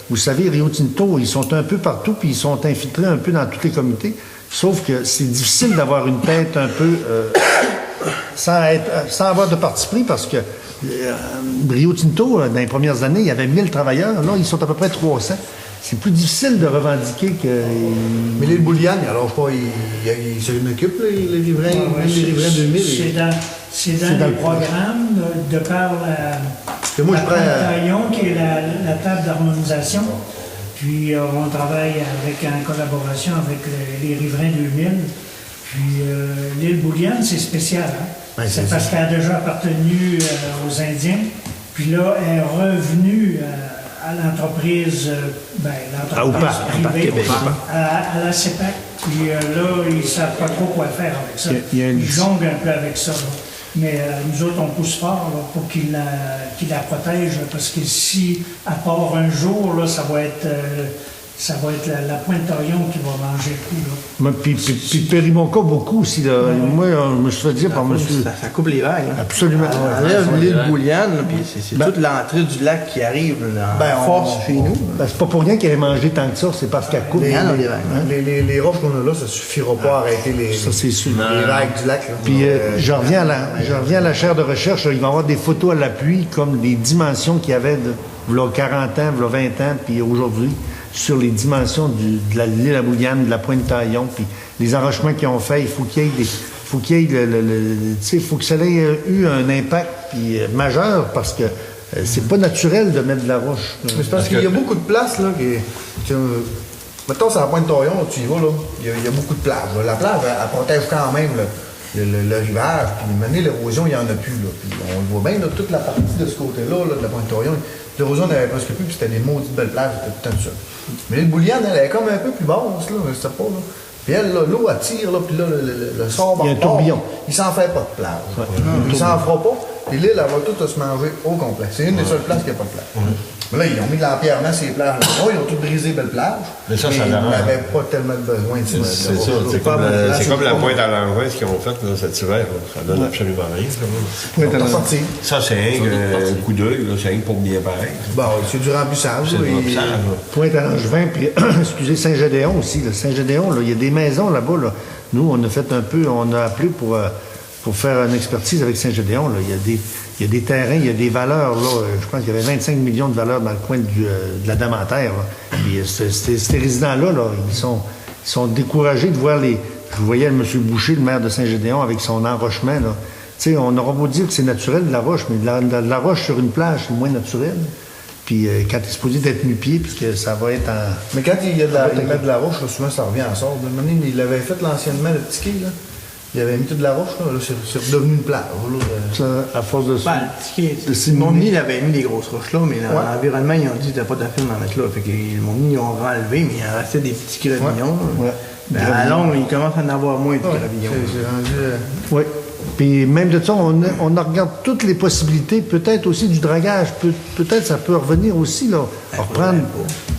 vous savez, Rio Tinto, ils sont un peu partout, puis ils sont infiltrés un peu dans tous les comités, sauf que c'est difficile d'avoir une tête un peu... sans avoir de parti pris, parce que Rio Tinto, dans les premières années, il y avait 1000 travailleurs, là, ils sont à peu près 300. C'est plus difficile de revendiquer que... Mais l'île Bouliane, alors pas, il s'en occupe, les riverains, même les riverains 2000. C'est dans le programme de par la taillon qui est la table d'harmonisation. Puis on travaille en collaboration avec les riverains 2000. Puis l'île Bouliane, c'est spécial. Hein? Ouais, c'est parce qu'elle a déjà appartenu aux Indiens. Puis là, elle est revenue... à l'entreprise, privée, à la CEPAC. Puis là, ils ne savent pas trop quoi faire avec ça. Ils jonglent un peu avec ça. Là. Mais nous autres, on pousse fort là, pour qu'ils la protègent, parce que si, à part un jour, là, ça va être la pointe d'Orion qui va manger le coup. Là. Puis Périmonca, beaucoup aussi. Là. Ouais. Moi, je me suis fait dire par monsieur... Ça coupe les vagues. Hein. Absolument. On lève l'île Bouliane, puis c'est toute l'entrée du lac qui arrive en force chez nous. C'est pas pour rien qu'elle ait mangé tant que ça, c'est parce qu'elle coupe. Les roches qu'on a là, ça suffira pas à arrêter les vagues du lac. Là. Puis je reviens à la chaire de recherche, là, il va y avoir des photos à l'appui, comme les dimensions qu'il y avait de 40 ans, 20 ans, puis aujourd'hui, sur les dimensions de l'île à Bouliane, de la pointe Taillon, puis les enrochements qu'ils ont fait, il faut qu'il y ait faut que ça ait eu un impact puis, majeur, parce que c'est pas naturel de mettre de la roche. Mais c'est parce qu'il y a beaucoup de places, là, mettons, c'est la pointe Taillon, tu y vas, là, il y a beaucoup de plages. La plage, elle protège quand même le rivage, puis maintenant, l'érosion, il n'y en a plus, là. Puis on le voit bien, là, toute la partie de ce côté-là, là, de la pointe Taillon, l'érosion n'avait presque plus, puis c'était des maudites belles plages, c'était tout le temps ça. Mais l'île Bouliane, elle est comme un peu plus basse, là, je sais pas, là. Puis elle, là, l'eau attire, là, puis là, le sort il y a un tourbillon. Il s'en fait pas de plage. Ouais. Il s'en fera pas, puis l'île, elle va tout se manger au complet. C'est une des seules places qui n'a pas de plage. Mais là, ils ont mis de l'empierrement sur les plages. Ils ont tout brisé belle plage. Mais ça, ils n'avaient pas tellement besoin de ça. C'est ça. C'est comme la pointe à l'envers qu'ils ont faite cet hiver. Ça donne absolument rien. Ça, c'est un coup d'œil. C'est rien pour bien pareil. Bon, c'est du remplissage. C'est du remplissage. Pointe à Langevin, puis excusez, Saint-Gédéon aussi. Saint-Gédéon, il y a des maisons là-bas. Là. Nous, on a fait un peu, on a appelé pour faire une expertise avec Saint-Gédéon. Là. Il y a des terrains, il y a des valeurs. Là, je pense qu'il y avait 25 millions de valeurs dans le coin de la Damentaire. Puis ces résidents-là, là, ils sont découragés de voir les... Je voyais M. Boucher, le maire de Saint-Gédéon, avec son enrochement. Là. On aura beau dire que c'est naturel de la roche, mais de la roche sur une plage, c'est moins naturel. Puis quand il est supposé d'être nu-pied, puisque ça va être en... Mais quand il met de la roche, là, souvent ça revient en sort. Il avait fait l'anciennement, le petit quai, là. Il avait mis toute de la roche, là, c'est redevenu une plage. Ça, à force de... Montmagny, il avait mis des grosses roches là, mais dans l'environnement, ils ont dit qu'il n'y avait pas d'affaire d'en mettre là. Fait que le Montmagny, ils ont enlevé, mais il en restait des petits gravillons. À Londres, il commence à en avoir moins de gravillons. Oui. Puis même de ça, on regarde toutes les possibilités, peut-être aussi du dragage. Peut-être ça peut revenir aussi, là. Reprendre...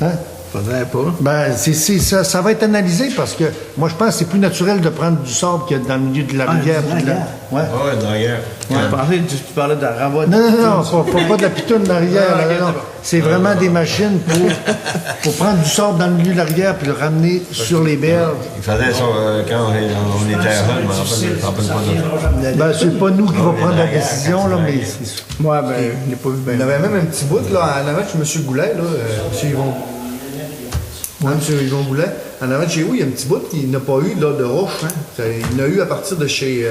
Hein? Faudrait pas. Ben, ça va être analysé parce que moi, je pense que c'est plus naturel de prendre du sable qu'il y a dans le milieu de la rivière. de la Ouais. Ouais, derrière. Je pensais que tu parlais de la rabotte. Non, pas de la pitoune dans la rivière. Ah, ok, non. c'est bon. C'est vraiment des machines pour prendre du sable dans le milieu de la rivière puis le ramener sur les berges. Il faisait ça quand on était à Rennes, je me rappelle pas de ça. Ben, c'est pas nous qui va prendre la décision, là, mais c'est... Moi, ben, je l'ai pas vu bien. Il y avait même un petit bout, là, en avant de chez M. Goulet, là, M. Yvon. Ouais, M. Yvon Goulet. En avant de chez vous, il y a un petit bout qu'il n'a pas eu, là, de roche, hein. Il en a eu à partir de chez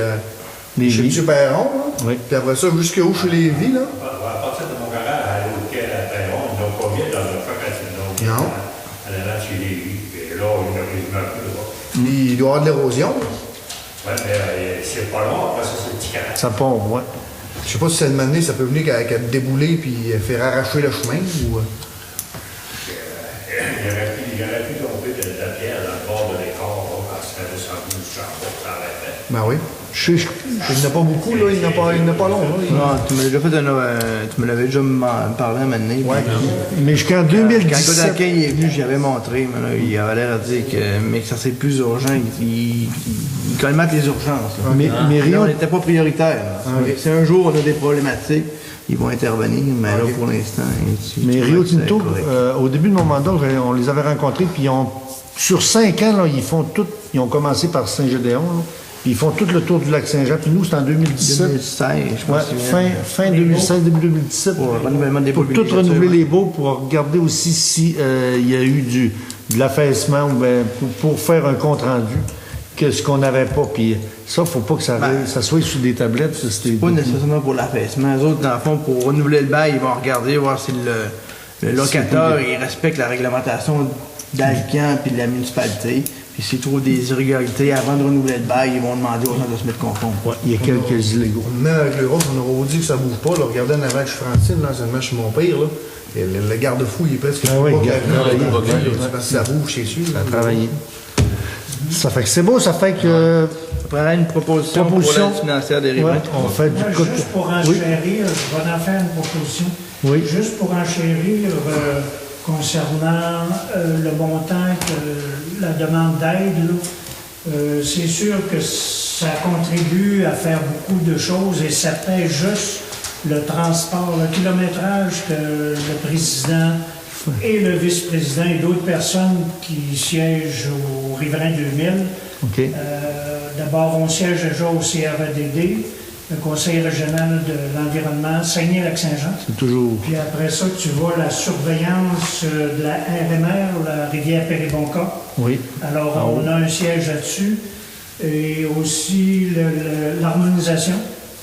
M. Perron, là. Oui. Puis après ça, jusqu'au chez Lévis, là. À partir de mon garage, à aller au quai à Perron, ils n'ont pas mis dans le feu quand ils l'ont Non. à l'avant de chez Lévis. Et là, il a pris un peu là. Il doit y avoir de l'érosion. Ouais, mais c'est pas long, après ça, c'est le petit canal. Ça pompe, ouais. Je sais pas si cette année, ça peut venir qu'à débouler puis faire arracher le chemin ou. Il aurait pu tomber de la pierre dans le bord de l'écart, là, quand il avait descendu du charbon, ça arrêtait. Ben oui. Il n'y en a pas beaucoup, là. Il n'y en a pas long, là. Non, tu me l'as déjà fait tu me l'avais déjà parlé à un moment donné. Ouais. Mais jusqu'en Quand 2017... Godacay est venu, j'y avais montré, mais là, il avait l'air de dire que ça c'est plus urgent. Il colmate les urgences. Là. Mais Là, Rio... on n'était pas prioritaire. Si un jour on a des problématiques, ils vont intervenir, mais là pour l'instant... Mais Rio Tinto, au début de mon mandat, on les avait rencontrés, puis sur 5 ans, là, ils ont commencé par Saint-Gédéon, là, puis ils font tout le tour du lac Saint-Jean, puis nous, c'est en 2017. 2016, je pense. Fin 2016, début 2017. Pour le renouvellement des Pour baux tout renouveler les baux, pour regarder aussi si il y a eu de l'affaissement, ou ben, pour faire un compte-rendu, que ce qu'on n'avait pas. Puis ça, il ne faut pas que ça soit sur des tablettes. C'est pas nécessairement pour l'affaissement. Les autres, dans le fond, pour renouveler le bail, ils vont regarder, voir si le locataire il respecte la réglementation d'Alcan puis de la municipalité. Puis s'ils trouvent des irrégularités avant de renouveler le bail, ils vont demander aux gens de se mettre conforme. Ouais, il y a quelques illégaux. Même avec le rose, on aurait dit que ça ne bouge pas. Là. Regardez en avant de chez Francine, là, c'est chez mon pire. Là. Et le garde-fou, il est presque Ah oui, parce que ça bouge, c'est sûr. Ça a travaillé. Ça fait que c'est beau, ça fait que... On prendra une proposition pour l'aide financière des riverains. Ouais, on fait du Moi, juste pour enchérir, je vais en faire une proposition. Oui. Juste pour enchérir concernant le montant que la demande d'aide, là, c'est sûr que ça contribue à faire beaucoup de choses et ça paie juste le transport, le kilométrage que le président et le vice-président et d'autres personnes qui siègent au Riverain 2000. OK. D'abord, on siège déjà au CREDD, le Conseil régional de l'environnement, Saguenay-Lac-Saint-Jean. C'est toujours... Puis après ça, tu vois la surveillance de la RMR, la rivière Péribonka. Oui. Alors, on a un siège là-dessus. Et aussi l'harmonisation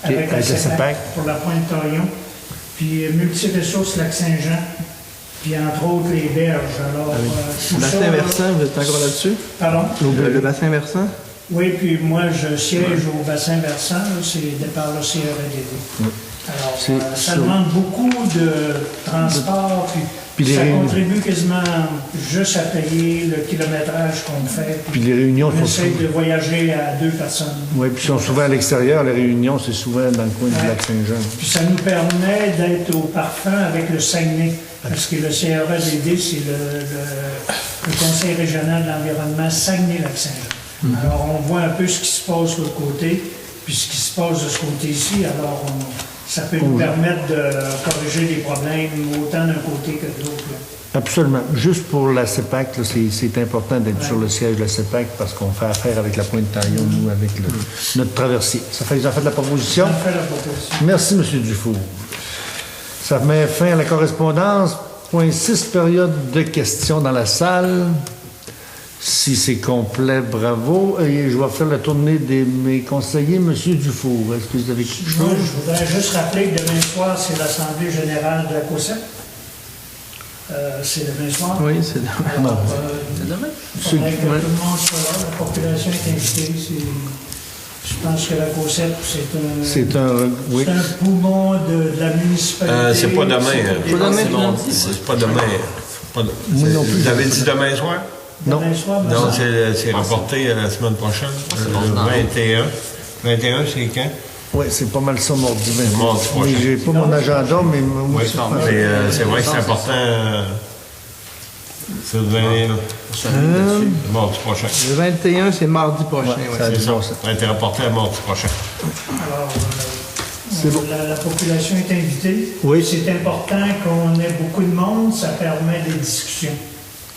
avec la CEPAC pour la Pointe-Taillon. Puis multiressources Lac-Saint-Jean. Puis entre autres les berges. Alors, le bassin versant, vous êtes encore là-dessus? Pardon? Le bassin versant? Oui, puis moi, je siège au bassin versant, c'est par le CREDD. Oui. Alors, ça demande beaucoup de transport, puis ça contribue quasiment juste à payer le kilométrage qu'on fait. Puis les réunions on essaie de voyager à 2 personnes. Oui, puis ils sont souvent à l'extérieur, les réunions, c'est souvent dans le coin du lac Saint-Jean. Puis ça nous permet d'être au parfum avec le Saguenay, parce que le CREDD, c'est le Conseil régional de l'environnement Saguenay-Lac-Saint-Jean. Alors, on voit un peu ce qui se passe de l'autre côté, puis ce qui se passe de ce côté-ci. Alors, ça peut nous permettre de corriger les problèmes autant d'un côté que de l'autre. Absolument. Juste pour la CEPAC, c'est important d'être sur le siège de la CEPAC parce qu'on fait affaire avec la Pointe-Taillon, nous, avec notre traversier. Ça fait que vous en faites la proposition? On fait la proposition. Merci, M. Dufour. Ça met fin à la correspondance. Point 6, période de questions dans la salle. Si c'est complet, bravo. Et je vais faire la tournée de mes conseillers. M. Dufour, est-ce que vous avez quelque chose? Moi, je voudrais juste rappeler que demain soir, c'est l'Assemblée générale de la COSEP. C'est demain soir? Oui, c'est demain. C'est demain? Il faudrait que tout le monde soit là. La population est invitée. Je pense que la COSEP, c'est un poumon de la municipalité. C'est pas demain. C'est pas demain. Vous avez dit demain soir? Non. Non, c'est reporté la semaine prochaine, le 21. 21, c'est quand? Oui, c'est pas mal ça, mardi 20. Mardi prochain. J'ai pas mon agenda, mais moi, c'est vrai que c'est important. C'est le 21. Mardi prochain. Le 21, c'est mardi prochain. ça a C'est du ça. bon sens. Ça a été rapporté à mardi prochain. Alors, C'est bon. la population est invitée. Oui. C'est important qu'on ait beaucoup de monde, ça permet des discussions.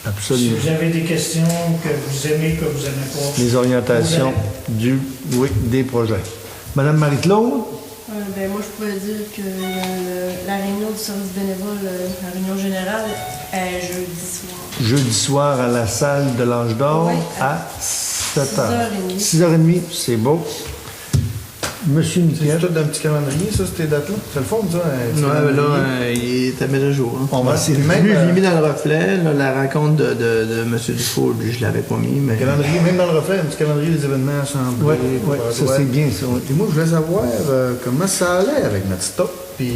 Si Absolument. vous avez des questions que vous aimez, que vous n'aimez pas. Les orientations des projets. Madame Marie-Claude? Ben, moi, je pourrais dire que la réunion du service bénévole, la réunion générale, est jeudi soir. Jeudi soir à la salle de l'Ange d'Or Oui, à 7h. 6h30. 6h30, c'est beau. Monsieur C'est Nickel, tout d'un petit calendrier, ça, ces dates-là? C'est le fond, ça? un petit Ouais, mais là, calendrier. il est à mettre à jour. Hein. on va essayer de Même, Lui, je l'ai mis dans le reflet. Là, la rencontre de M. Dufour, lui, je l'avais pas mis. Mais... Calendrier, même dans le reflet, un petit calendrier des événements assemblés. Oui, ça c'est bien ça. oui. Et moi, je voulais savoir comment ça allait avec notre stock, puis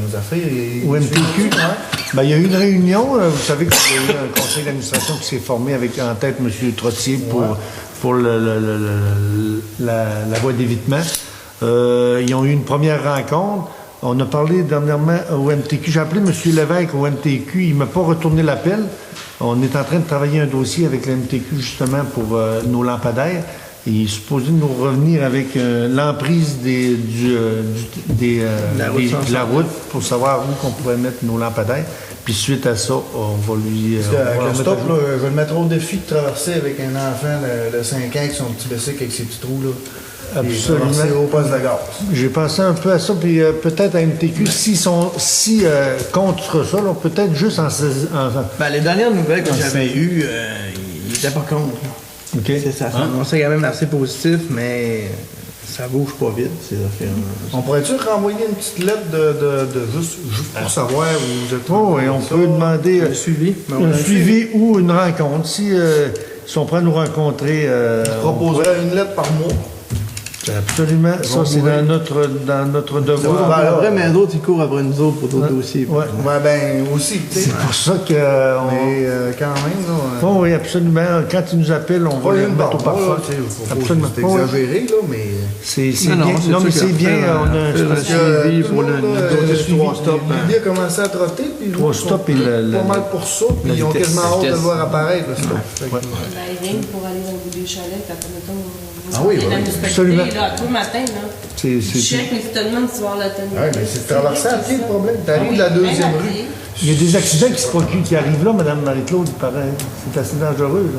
nos affaires. Au MTQ, Ouais. ben, il y a eu une réunion, vous savez qu'il y a eu un conseil d'administration qui s'est formé avec en tête M. Trottier pour la voie d'évitement. Ils ont eu une première rencontre. On a parlé dernièrement au MTQ. J'ai appelé M. Lévesque au MTQ. Il ne m'a pas retourné l'appel. On est en train de travailler un dossier avec le MTQ justement pour nos lampadaires. Et il est supposé nous revenir avec l'emprise de la route pour savoir où qu'on pourrait mettre nos lampadaires. Puis suite à ça, on va lui... Parce on va qu'avec le remettre stop, à jour. là, je vais le mettre au défi de traverser avec un enfant de 5 ans avec son petit bicycle avec ses petits trous. Là. Absolument. Et traverser au poste de gaz. J'ai pensé un peu à ça, puis peut-être à MTQ, s'ils sont contre ça, là, peut-être juste en Ben, les dernières nouvelles que j'avais eues, il n'était pas contre. OK. Ça s'annonçait quand même assez positif, mais ça bouge pas vite, ces affaires. On pourrait-tu renvoyer une petite lettre de juste pour savoir où vous êtes? Oh, et on peut demander Le suivi. un suivi ou une rencontre. Si on prend nous rencontrer... Je proposerais une lettre par mois. Absolument. Ça, c'est dans notre devoir. Ben, Après, mais les autres, ils courent après nous autres pour d'autres dossiers. Ouais. Ouais, ben aussi, tu sais. C'est pour ça que... Mais quand même, là. Oh, oui, absolument. Quand ils nous appellent, on va les mettre au parfum. Absolument. C'est exagéré, là, mais. C'est Non, bien. c'est Non, sûr mais que c'est bien. après, On a un le suivi pour le dossier 3 stops. L'idée a commencé à trotter, puis nous, 3 stops et pas mal pour ça, puis ils ont vitesse, quasiment hâte de le vitesse. voir apparaître, le stop. Fait que- Ben, rien que pour aller dans le bout des chalets, quand mettons, Ah oui, la oui, municipalité, absolument. là, tout le matin, là. C'est- Tu check, mais tu te demandes si tu vas avoir la tenue. Ouais, mais c'est de traverser à pied le problème. T'arrives de la deuxième rue. Il y a des accidents qui arrivent là, Mme Marie-Claude, il paraît. C'est assez dangereux,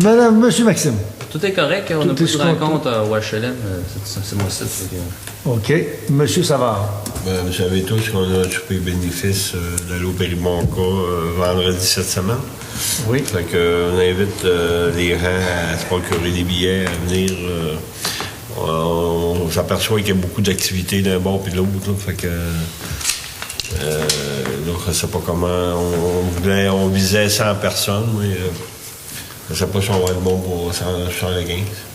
là. Monsieur Maxime. Tout est correct, on Tout n'a est pas de sous rencontre au HLM, c'est mon site. fait que- OK. Monsieur Savard. Ben, vous savez tous qu'on a un souper bénéfice d'aller au Périmonca vendredi cette semaine. Oui. Fait que, on invite les gens à se procurer des billets, à venir. On s'aperçoit qu'il y a beaucoup d'activités d'un bord puis de l'autre. Là, fait que. Donc, je ne sais pas comment. On visait 100 personnes, mais je ne sais pas si on va être bon pour 115.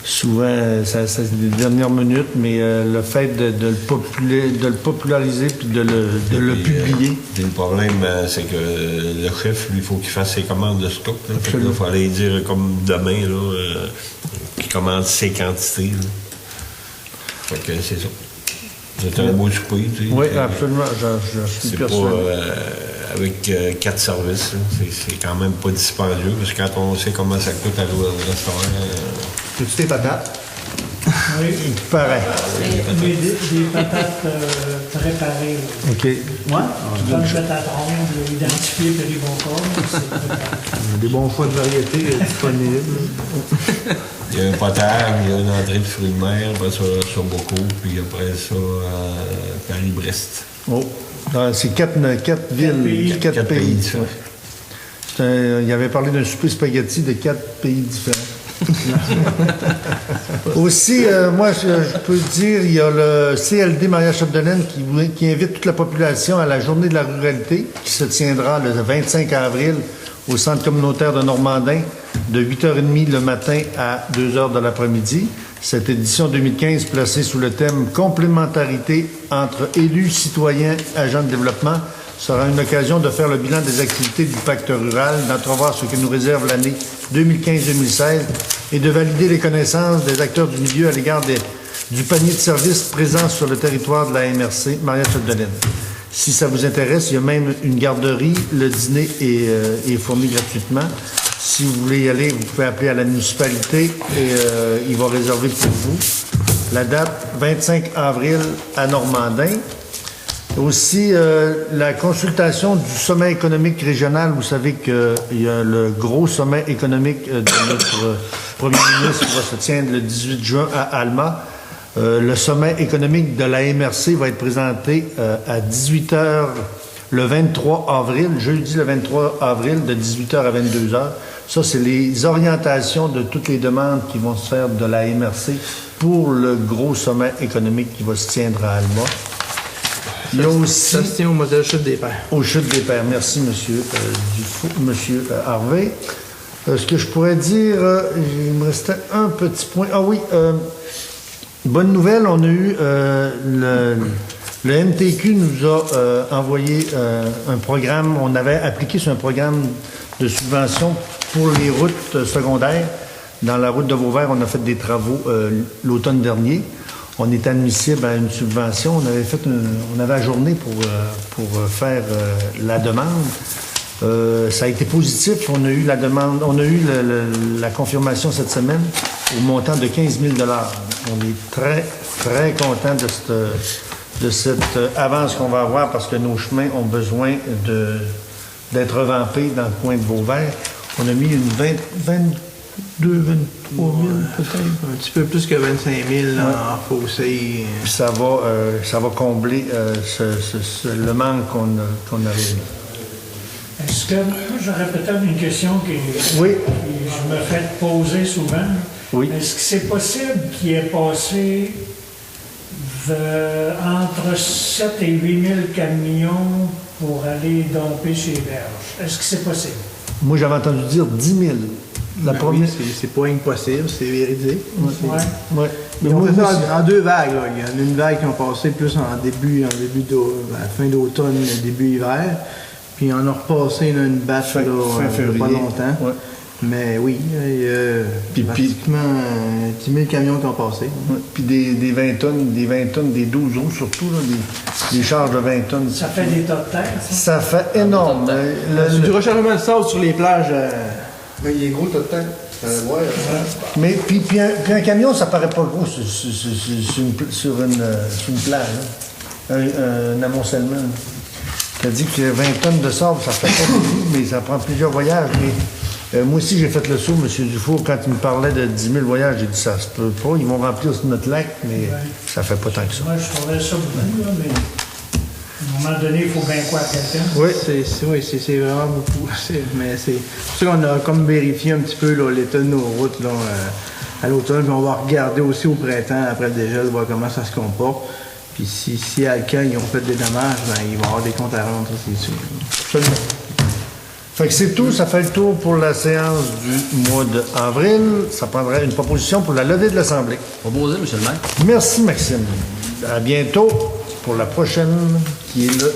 Souvent, c'est des dernières minutes, mais le fait de le populariser puis de le publier. Puis le problème, c'est que le chef, lui, il faut qu'il fasse ses commandes de stock. Là. Fait que là, il faut aller dire comme demain, là, qu'il commande ses quantités. Là. Fait que c'est ça. C'est un beau souper, tu sais. Oui, absolument. Je suis C'est pas persuadé. avec 4 services. Là. C'est quand même pas dispendieux, parce que quand on sait comment ça coûte à aller au restaurant. As-tu tes patates? Oui, Pareil. mais des patates préparées. Là. OK. Tu donnes une patate ronde, identifiée Péribonca, c'est préparé. Des bons choix de variété disponibles. Il y a un potage, il y a une entrée de fruits de mer, après ça, sur beaucoup, puis après ça, Paris-Brest. Oh. C'est 4 villes, 4 pays différents. Il avait parlé d'un souper spaghetti de 4 pays différents. Aussi, moi, je peux dire, il y a le CLD Maria-Chapdelaine qui invite toute la population à la Journée de la ruralité qui se tiendra le 25 avril au Centre communautaire de Normandin de 8h30 le matin à 2h de l'après-midi. Cette édition 2015 placée sous le thème « Complémentarité entre élus, citoyens, agents de développement » sera une occasion de faire le bilan des activités du pacte rural, d'entrevoir ce que nous réserve l'année 2015-2016 et de valider les connaissances des acteurs du milieu à l'égard du panier de services présents sur le territoire de la MRC Maria-Chapdelaine. Si ça vous intéresse, il y a même une garderie. Le dîner est fourni gratuitement. Si vous voulez y aller, vous pouvez appeler à la municipalité et il va réserver pour vous. La date, 25 avril à Normandin. Aussi, la consultation du sommet économique régional. Vous savez qu'il y a le gros sommet économique de notre premier ministre qui va se tiendre le 18 juin à Alma. Le sommet économique de la MRC va être présenté à 18h le 23 avril, jeudi le 23 avril, de 18h à 22h. Ça, c'est les orientations de toutes les demandes qui vont se faire de la MRC pour le gros sommet économique qui va se tiendre à Alma. Il y a aussi... Ça se tient au modèle Chute des Pères. Au Chute des Pères. Merci, monsieur monsieur Harvey. Ce que je pourrais dire, il me restait un petit point. Ah oui, bonne nouvelle, on a eu... Le MTQ nous a envoyé un programme, on avait appliqué sur un programme de subvention pour les routes secondaires. Dans la route de Vauvert, on a fait des travaux l'automne dernier. On est admissible à une subvention. On avait ajourné pour faire la demande. Ça a été positif. On a eu la demande, on a eu la confirmation cette semaine au montant de 15 000 $. On est très, très content de cette avance qu'on va avoir parce que nos chemins ont besoin d'être revampés dans le coin de Vauvert. On a mis une 22, 23 000 peut-être. Un petit peu plus que 25 000 en fossé. Puis ça va combler le manque qu'on avait. Est-ce que j'aurais peut-être une question qui je me fais poser souvent? Oui. Est-ce que c'est possible qu'il ait passé entre 7 et 8 000 camions pour aller domper chez Berge? Est-ce que c'est possible? Moi, j'avais entendu dire 10 000. La première... Oui, c'est pas impossible, c'est véridique. Ouais. Mais on fait ça en deux vagues. Là. Il y en a une vague qui ont passé plus en début fin d'automne, début hiver. Puis on a repassé là, une batch fin février. Pas longtemps. Ouais. Mais oui, il y a pratiquement 10 000 camions qui ont passé. Ouais. Puis des 20 tonnes, des 12 roues surtout, là, des charges de 20 tonnes. Ça fait des tas de terre, ça? Ça fait énorme. C'est du rechargement de sable sur les plages. Mais il est gros, tas de terre. Mais puis un camion, ça paraît pas gros sur une plage. Un amoncellement. Tu as dit que 20 tonnes de sable, ça fait pas beaucoup, mais ça prend plusieurs voyages. Mais moi aussi, j'ai fait le saut, M. Dufour, quand il me parlait de 10 000 voyages, j'ai dit ça se peut pas. Ils vont remplir notre lac, mais ça fait pas tant que ça. Moi, je trouvais ça beaucoup, là, mais à un moment donné, il faut bien quoi à quelqu'un. Oui, c'est vraiment beaucoup. Mais c'est pour ça qu'on a comme vérifié un petit peu là, l'état de nos routes là, à l'automne. Puis on va regarder aussi au printemps, après le dégel, voir comment ça se comporte. Puis si à quand ils ont fait des dommages, ben, il va y avoir des comptes à rendre, c'est sûr. Absolument. Fait que c'est tout. Ça fait le tour pour la séance du mois d'avril. Ça prendrait une proposition pour la levée de l'Assemblée. Proposé, M. le maire. Merci, Maxime. À bientôt pour la prochaine, qui est le